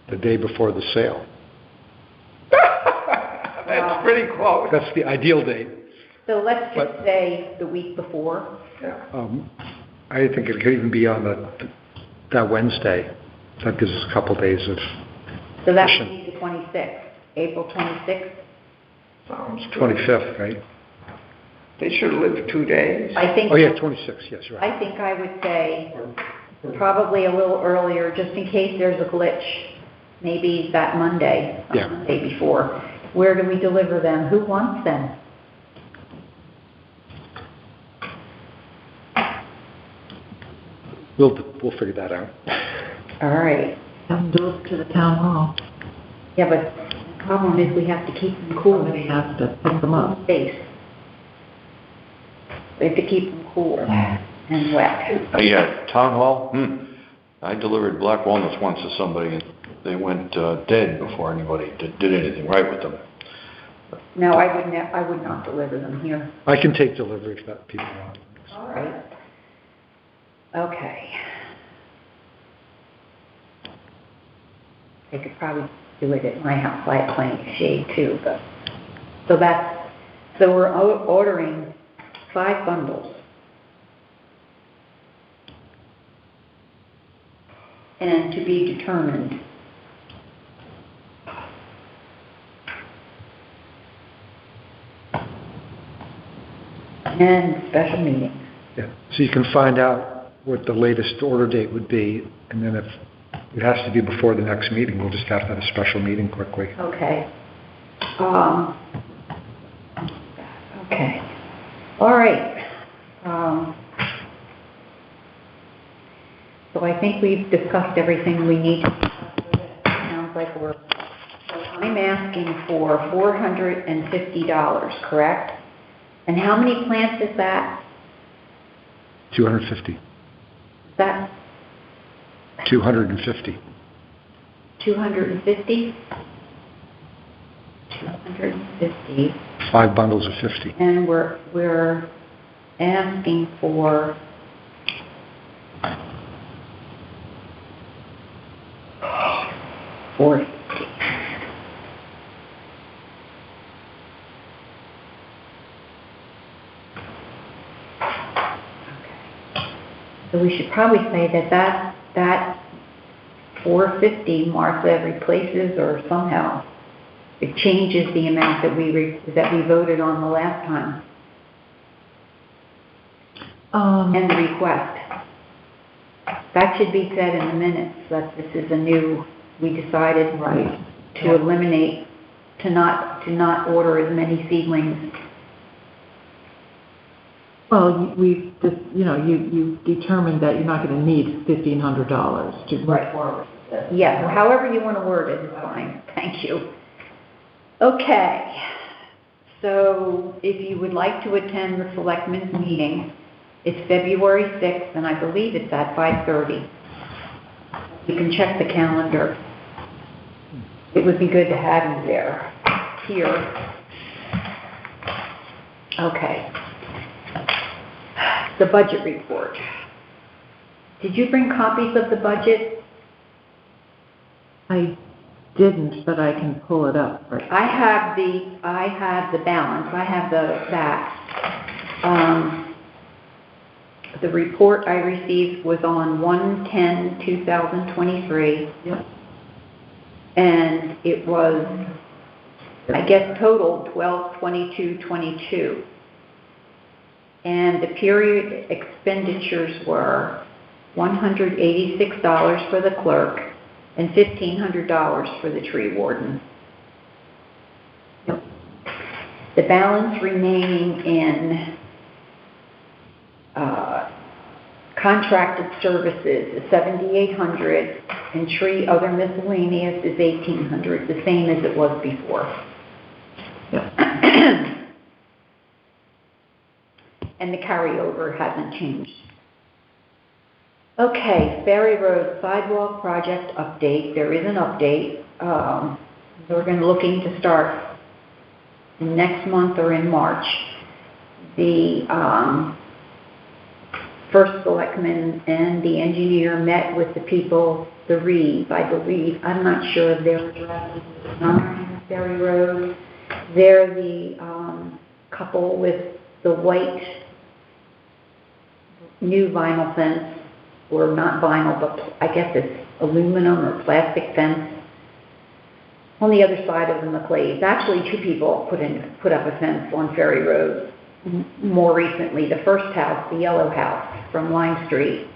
The day before the sale. That's pretty close. That's the ideal date. So let's just But- say the week before. Yeah. I think it could even be on that Wednesday. That gives us a couple days of, So that would be the 26th, April 26th. Sounds good. 25th, right? They should live 2 days. I think. Oh, yeah, 26th, yes, right. I think I would say probably a little earlier, just in case there's a glitch, maybe that Monday, Yeah. Monday before. Where do we deliver them? Who wants them? We'll figure that out. All right. Come do it to the town hall. Yeah, but the problem is we have to keep them cool. Somebody has to pick them up. Space. We have to keep them cool and wet. Yeah, town hall, I delivered black walnuts once to somebody, and they went dead before anybody did anything right with them. No, I would not deliver them here. I can take delivery if that people want. All right. Okay. They could probably do it at my house. I have plenty of shade too, but, so we're ordering 5 bundles. And to be determined. And special meetings. Yeah, so you can find out what the latest order date would be, and then if it has to be before the next meeting, we'll just have to have a special meeting quickly. Okay. Okay. All right. So I think we've discussed everything we need to discuss. It sounds like I'm asking for $450, correct? And how many plants is that? 250. Is that 250. 250? 250. 5 bundles of 50. And we're asking for $450. So we should probably say that 450 Martha replaces, or somehow it changes the amount that we voted on the last time, and the request. That should be said in the minutes that this is we decided Right. to eliminate, to not order as many seedlings. Well, we've just, you determined that you're not going to need $1,500 to move forward. Yeah, however you want to word it is fine. Thank you. Okay. So if you would like to attend the Selectmen's meeting, it's February 6th, and I believe it's at 5:30. You can check the calendar. It would be good to have you here. Okay. The budget report. Did you bring copies of the budget? I didn't, but I can pull it up. Right. I have the balance. I have that. The report I received was on 1/10/2023. Yep. And it was, I guess, total 12/22/22. And the period expenditures were $186 for the clerk and $1,500 for the tree warden. Yep. The balance remaining in contracted services is $7,800, and tree other miscellaneous is $1,800, the same as it was before. Yep. And the carryover hasn't changed. Okay, Ferry Road sidewalk project update. There is an update. We're looking to start next month or in March. The first selectman and the engineer met with the people, the Reeds, I believe. I'm not sure of their addresses. 9 Ferry Road. They're the couple with the white new vinyl fence, or not vinyl, but I guess it's aluminum or plastic fence on the other side of the McClays. Actually, 2 people put up a fence on Ferry Road more recently. The first house, the yellow house from Lime Street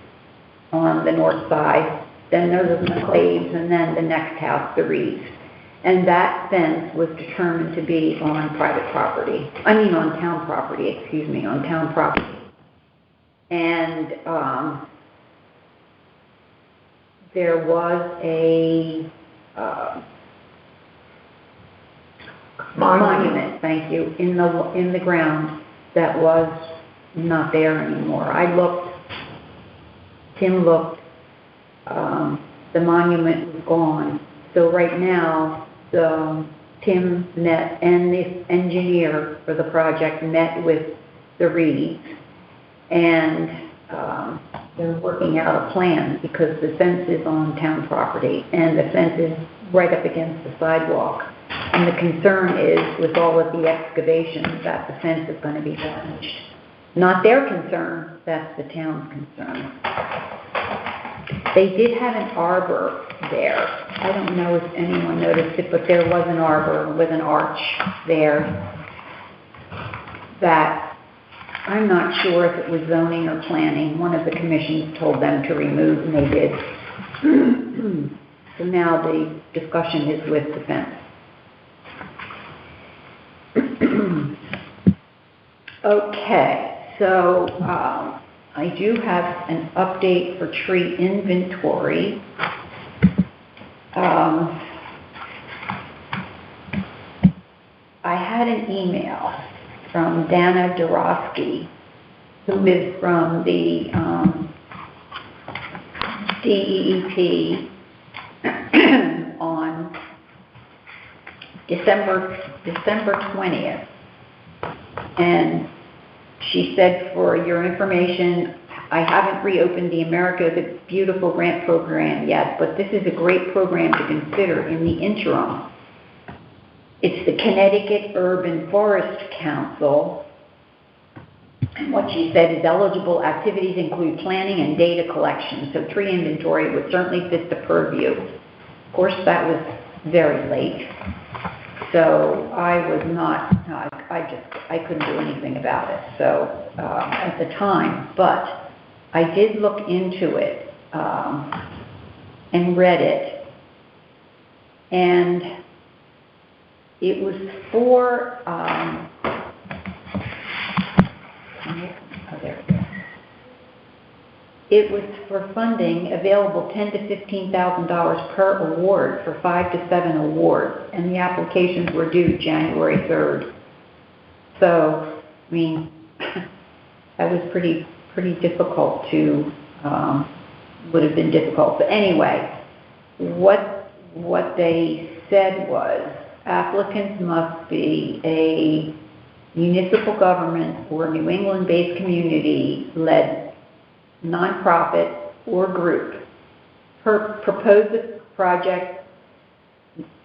on the north side, then there's the McClays, and then the next house, the Reeds. And that fence was determined to be on private property. On town property, on town property. And there was a monument, thank you, in the ground that was not there anymore. I looked, Tim looked, the monument was gone. So right now, Tim met, and the engineer for the project met with the Reeds, and they're working out a plan because the fence is on town property, and the fence is right up against the sidewalk. And the concern is, with all of the excavations, that the fence is going to be damaged. Not their concern, that's the town's concern. They did have an arbor there. I don't know if anyone noticed it, but there was an arbor with an arch there that I'm not sure if it was zoning or planning. One of the commissions told them to remove, and they did. So now the discussion is with the fence. Okay, so I do have an update for tree inventory. I had an email from Dana Dorosky, who is from the DEEP on December 20th. And she said, for your information, I haven't reopened the America the Beautiful grant program yet, but this is a great program to consider in the interim. It's the Connecticut Urban Forest Council. And what she said is eligible activities include planning and data collection, so tree inventory would certainly fit the purview. Of course, that was very late. So I was not, I couldn't do anything about it, so, at the time, but I did look into it, and read it, and it was for, oh, there it is. It was for funding available $10,000 to $15,000 per award for 5 to 7 awards, and the applications were due January 3rd. So, I mean, that was pretty difficult to, would have been difficult. But anyway, what they said was applicants must be a municipal government or New England-based community-led nonprofit or group. Propose a project.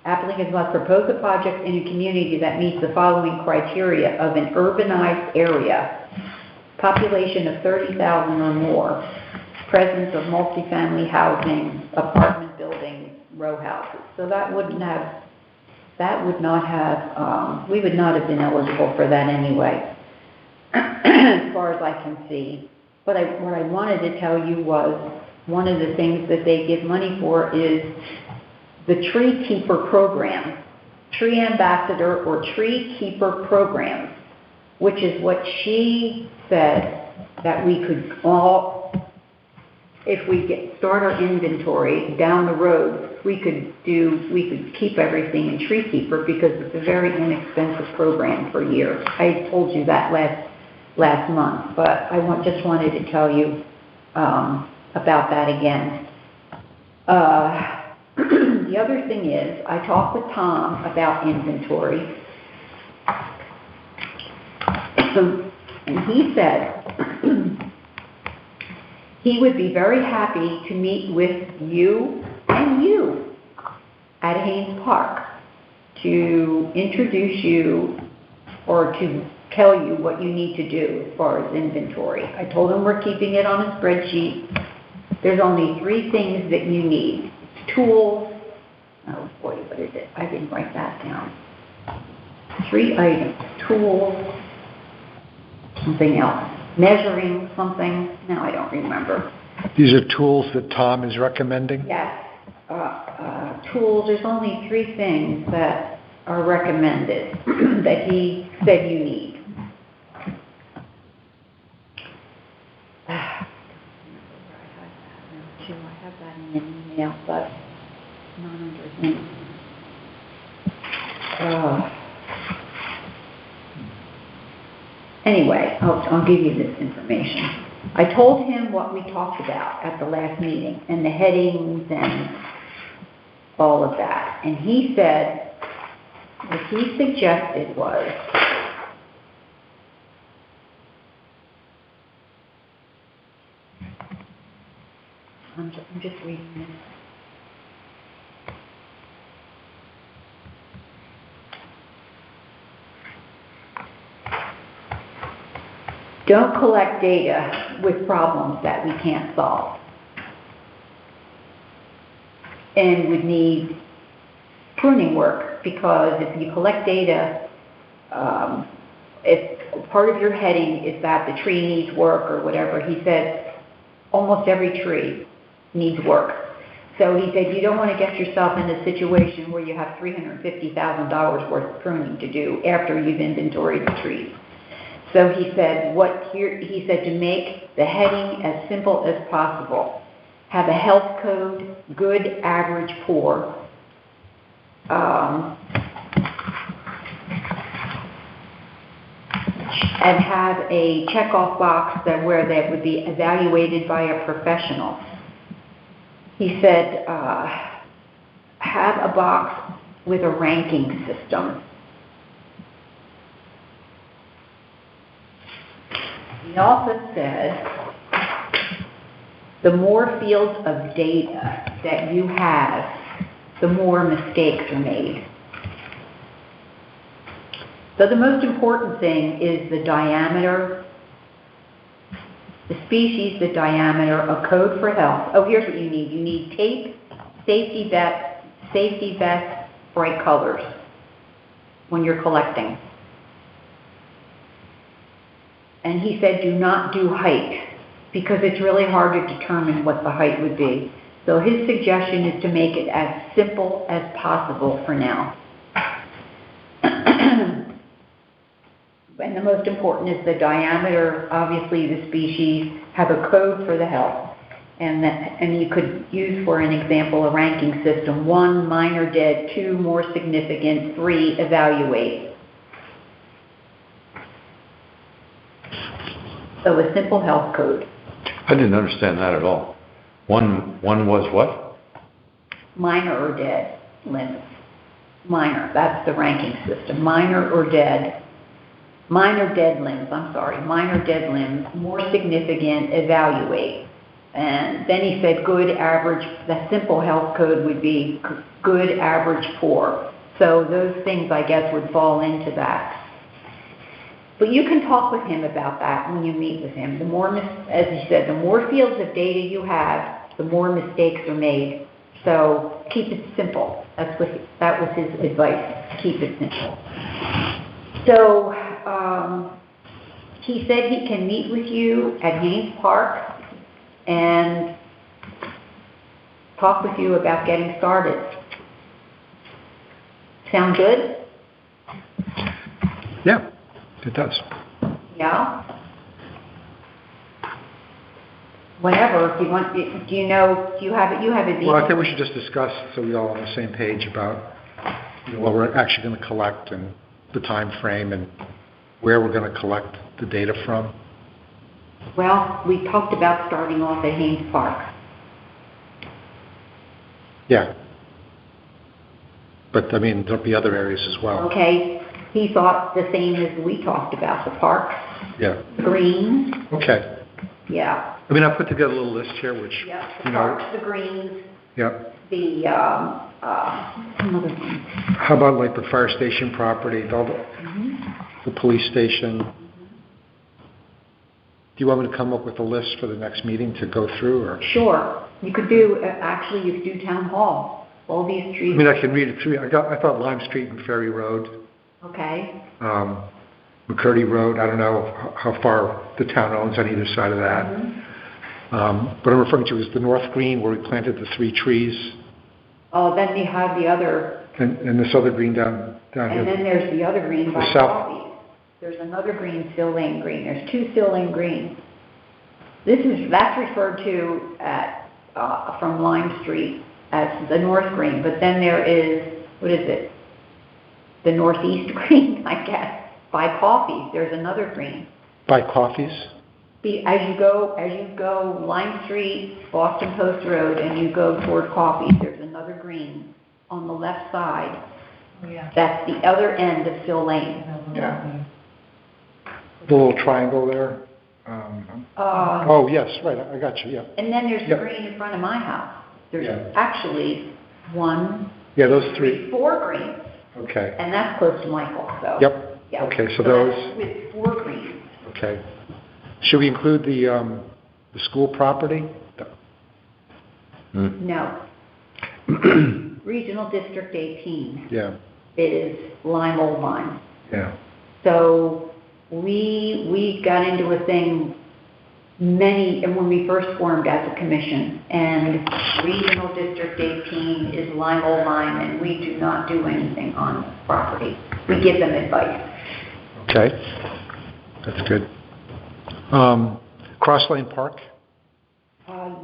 Applicants must propose a project in a community that meets the following criteria of an urbanized area, population of 30,000 or more, presence of multifamily housing, apartment buildings, row houses. So that would not have, we would not have been eligible for that anyway, as far as I can see. But what I wanted to tell you was, one of the things that they give money for is the Tree Keeper program, Tree Ambassador or Tree Keeper programs, which is what she said that we could all, if we start our inventory down the road, we could keep everything in Tree Keeper because it's a very inexpensive program per year. I told you that last month, but I just wanted to tell you about that again. The other thing is, I talked with Tom about inventory, and he said he would be very happy to meet with you and you at Haynes Park to introduce you or to tell you what you need to do as far as inventory. I told him we're keeping it on a spreadsheet. There's only 3 things that you need. It's tools. Oh boy, what is it? I didn't write that down. 3 items. Tools. Something else. Measuring something. Now I don't remember. These are tools that Tom is recommending? Yes. Tools. There's only 3 things that are recommended that he said you need. too. I have that in an email, but not under his name. Anyway, I'll give you this information. I told him what we talked about at the last meeting, and the headings and all of that. And he said, what he suggested was, I'm just reading this. Don't collect data with problems that we can't solve and would need pruning work, because if you collect data, if part of your heading is that the tree needs work or whatever, he said almost every tree needs work. So he said you don't want to get yourself in a situation where you have $350,000 worth of pruning to do after you've inventoried the trees. So he said, he said to make the heading as simple as possible. Have a health code, good, average, poor. And have a checkoff box where that would be evaluated by a professional. He said, have a box with a ranking system. He also said, the more fields of data that you have, the more mistakes are made. So the most important thing is the diameter, the species, the diameter, a code for health. Oh, here's what you need. You need tape, safety vest, bright colors when you're collecting. And he said, do not do height, because it's really hard to determine what the height would be. So his suggestion is to make it as simple as possible for now. And the most important is the diameter, obviously the species, have a code for the health. And you could use, for an example, a ranking system. 1, minor, dead. 2, more significant. 3, evaluate. So a simple health code. I didn't understand that at all. One was what? Minor or dead limbs. Minor, that's the ranking system. Minor or dead. Minor dead limbs, minor dead limbs. More significant, evaluate. And then he said good, average. The simple health code would be good, average, poor. So those things, I guess, would fall into that. But you can talk with him about that when you meet with him. The more, as he said, the more fields of data you have, the more mistakes are made. So keep it simple. That was his advice. Keep it simple. So he said he can meet with you at Haynes Park and talk with you about getting started. Sound good? Yeah, it does. Yeah? Whenever, if you want, do you have it? Well, I think we should just discuss so we're all on the same page about what we're actually going to collect and the time frame and where we're going to collect the data from. Well, we talked about starting off at Haynes Park. Yeah. But, I mean, there'll be other areas as well. Okay. He thought the same as we talked about, the parks, Yeah. the greens. Okay. Yeah. I mean, I put together a little list here, which, Yeah, the you know. parks, the greens, Yeah. the, another one. How about like the fire station property, the police station? Do you want me to come up with a list for the next meeting to go through, or? Sure. You could do, actually, you could do town hall. All these trees. I mean, I can read it through. I thought Lime Street and Ferry Road, Okay. McCurdy Road. I don't know how far the town owns on either side of that. What I'm referring to is the North Green where we planted the 3 trees. Oh, then you have the other, And this other green down and here. then there's the other green by The south. Coffee. There's another green, Still Lane Green. There's 2 Still Lane Greens. That's referred to at from Lime Street as the north green, but then there is, what is it? The northeast green, I guess, by Coffees, there's another green. By Coffees? As you go Lime Street, Boston Post Road, and you go toward Coffees, there's another green on the left side. Yeah. That's the other end of Phil Lane. Yeah. The little triangle there? Oh, yes, right, I got you, yeah. And then there's the Yep. green in front of my house. There's Yeah. actually one, Yeah, those three, 4 greens, okay. and that's close to Michael, so. Yep, Yeah. okay, so those, that's with 4 greens. okay. Should we include the school property? No. Regional District 18 Yeah, is Lime Old Lime. yeah, So we got into a thing and when we first formed as a commission, and Regional District 18 is Lime Old Lime, and we do not do anything on the property. We give them advice. okay, that's good. Cross Lane Park,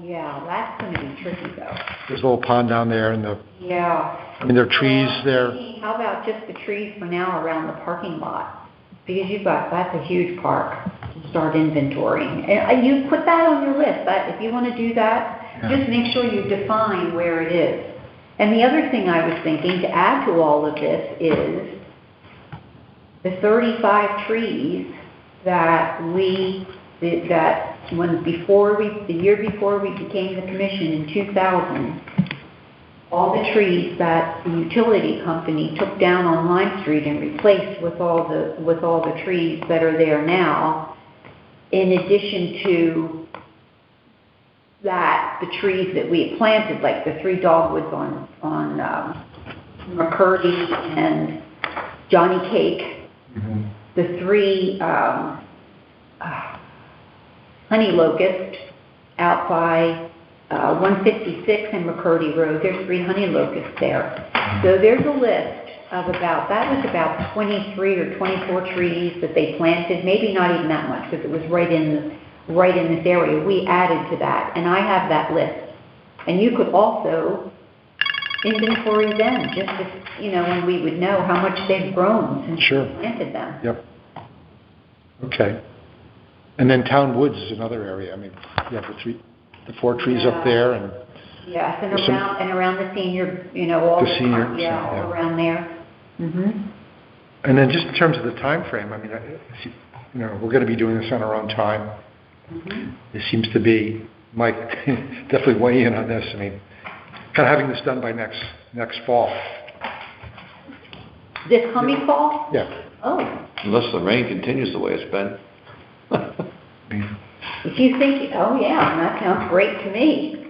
Yeah, that's gonna be tricky though. there's a little pond down there, and Yeah. there are trees there. How about just the trees for now around the parking lot? Because that's a huge park to start inventorying. And you put that on your list, if you want to do that, Yeah. just make sure you define where it is. And the other thing I was thinking to add to all of this is the 35 trees that the year before we became the commission in 2000, all the trees that the utility company took down on Lime Street and replaced with all the trees that are there now, in addition to that, the trees that we had planted, like the 3 dogwoods on McCurdy and Johnny Cake, the 3 honey locust out by 156 and McCurdy Road. There's 3 honey locusts there. So there's a list of about 23 or 24 trees that they planted, maybe not even that much because it was right in this area. We added to that, and I have that list. And you could also inventory them, just as, when we would know how much they've grown since Sure. we planted them. Yep. Okay. And then Town Woods is another area, I mean, you have the 4 trees up there, and Yes, and There's some- around the senior, all The the senior time, yeah, center, all yeah. around there. And then just in terms of the time frame, I mean, we're going to be doing this on our own time. It seems to be, Mike, definitely weigh in on this. I mean, kind of having this done by next fall. This coming fall? Yeah. Oh, Unless the rain continues the way it's been. if you think, oh yeah, that sounds great to me.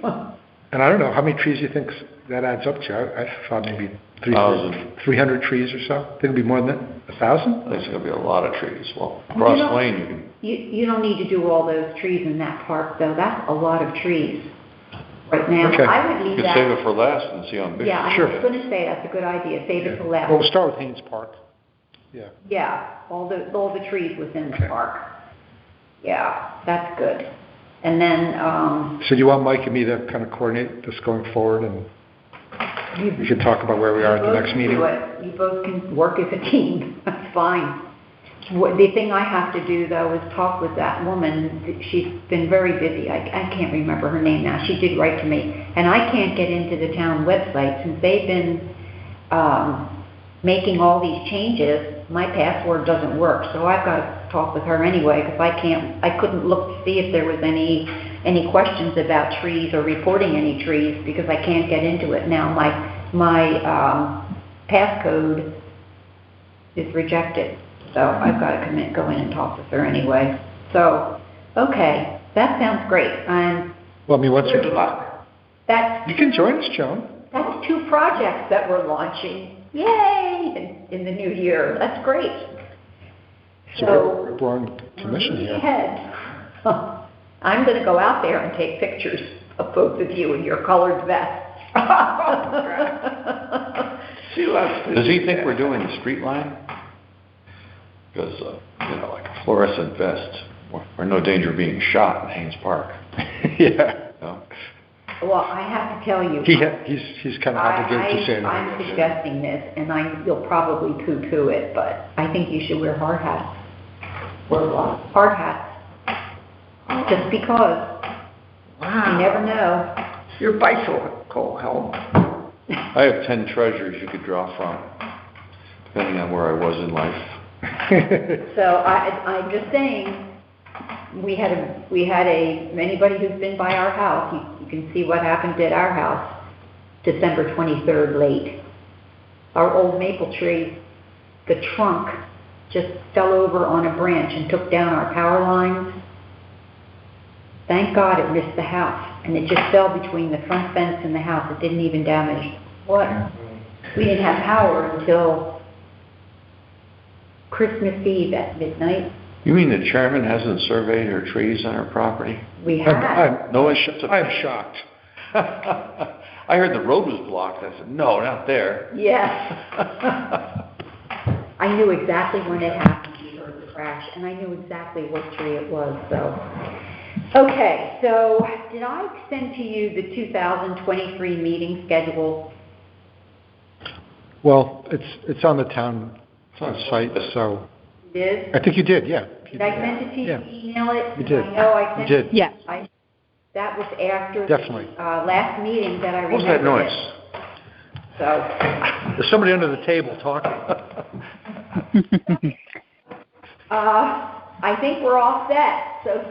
And I don't know, how many trees do you think that adds up to? I thought maybe 1,000. 300 trees or so? Think it'd be more than that? 1,000? There's gonna be a lot of trees. Well, across Lane, you can, You don't need to do all those trees in that park, though. That's a lot of trees right now. Okay. I would you leave could that. save it for last and see how big. Yeah, I Sure. was going to say that's a good idea. Save it for last. Well, we'll start with Haynes Park. Yeah. Yeah, all the trees within the Okay. park. Yeah, that's good. And then, So do you want Mike and me to kind of coordinate this going forward, and we can talk about where we are at the both next can meeting? do it. You both can work as a team. That's fine. The thing I have to do, though, is talk with that woman. She's been very busy. I can't remember her name now. She did write to me. And I can't get into the town website since they've been making all these changes. My password doesn't work, so I've got to talk with her anyway because I couldn't look to see if there was any questions about trees or reporting any trees because I can't get into it now. My passcode is rejected, so I've got to go in and talk with her anyway. So, okay, that sounds great. Well, I mean, once Good luck. That's you can join us, Joan. that's 2 projects that we're launching. Yay! In the new year. That's great. So we're on commission moving here. ahead. I'm going to go out there and take pictures of both of you in your colored vests. She loves to Does he do think that. we're doing the street line? Because, like a fluorescent vest, we're in no danger of being shot in Haynes Park. Yeah. No? Well, I have to tell you. He's kind of obligated to say that. I'm suggesting this, and you'll probably poo-poo it, but I think you should wear hard hats. Wear what? Hard hats. Just because. Wow. You never know. Your bicycle helmet. I have 10 treasures you could draw from, depending on where I was in life. So I'm just saying, anybody who's been by our house, you can see what happened at our house, December 23rd late. Our old maple tree, the trunk just fell over on a branch and took down our power lines. Thank God it missed the house, and it just fell between the front fence and the house. It didn't even damage what? We didn't have power until Christmas Eve at midnight. You mean the chairman hasn't surveyed her trees on her property? We had. No one I'm shocked. I heard the road was blocked. I said, no, not there. Yes. I knew exactly when it happened. We heard the crash, and I knew exactly what tree it was, so. Okay, so did I send to you the 2023 meeting schedule? Well, it's on the town site, so. It is? I think you did, yeah. Did I send it to you? Yeah. Email it? You did. I know I sent You did. it. Yes. That was after Definitely. the last meeting that I What was that remembered noise? it. So, There's somebody under the table talking. I think we're all set. So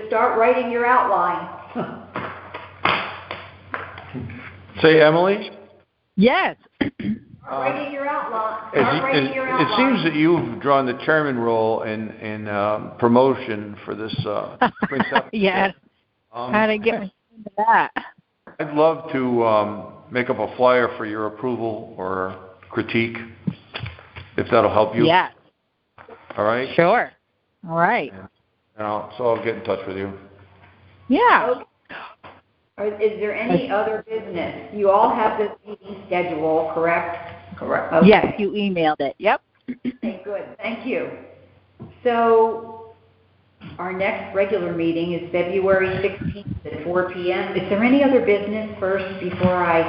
start writing your outline. Say, Emily? Yes. Writing your outline. Start writing your It outline. seems that you've drawn the chairman role in promotion for this Prince Edward. Yeah. How to get me into that? I'd love to make up a flyer for your approval or critique, if that'll help you. Yes. All right? Sure. All right. So I'll get in touch with you. Yeah. Okay. Is there any other business? You all have this meeting schedule, correct? Correct. Okay. Yes, you emailed it. Yep. Okay, good. Thank you. So our next regular meeting is February 16th at 4 p.m. Is there any other business first before I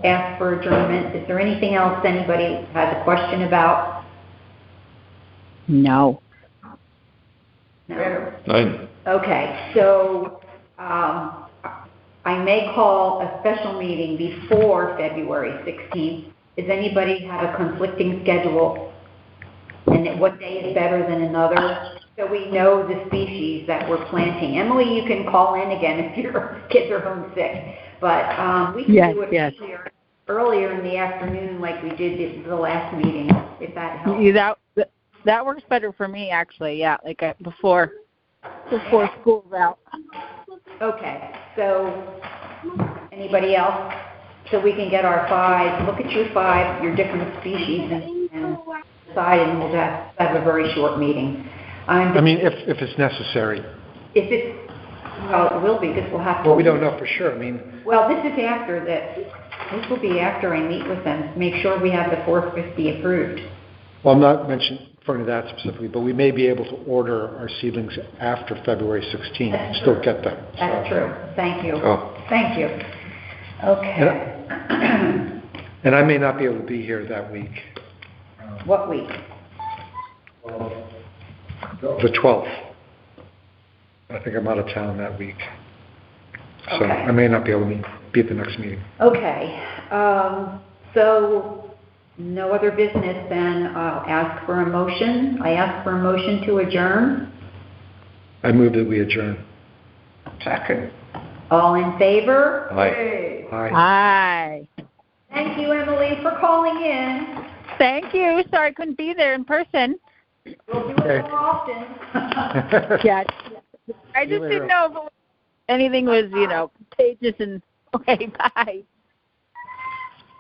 ask for adjournment? Is there anything else anybody has a question about? No. No. Okay, so I may call a special meeting before February 16th. Does anybody have a conflicting schedule? And what day is better than another? So we know the species that we're planting. Emily, you can call in again if your kids are homesick. But we can do it earlier in the afternoon like we did the last meeting, if that helps. That works better for me, actually, yeah, like before school's out. Okay, so anybody else? So we can get our 5, look at your 5, your different species, and decide, and we'll have a very short meeting. I mean, if it's necessary. If it's, well, it will be, because we'll have to. Well, we don't know for sure, I mean. Well, this is after that. This will be after I meet with them, to make sure we have the 450 approved. Well, I'm not referring to that specifically, but we may be able to order our seedlings after February 16th and still get them. That's true. Thank you. Oh. Thank you. Okay. And I may not be able to be here that week. What week? The 12th. I think I'm out of town that week. So Okay. I may not be able to be at the next meeting. Okay. So no other business, then I'll ask for a motion. I ask for a motion to adjourn. I move that we adjourn. Second. All in favor? Hey. Aye. Hi. Thank you, Emily, for calling in. Thank you. Sorry I couldn't be there in person. We'll do it more often. Yeah. I just didn't know if anything was, contagious and, okay, bye.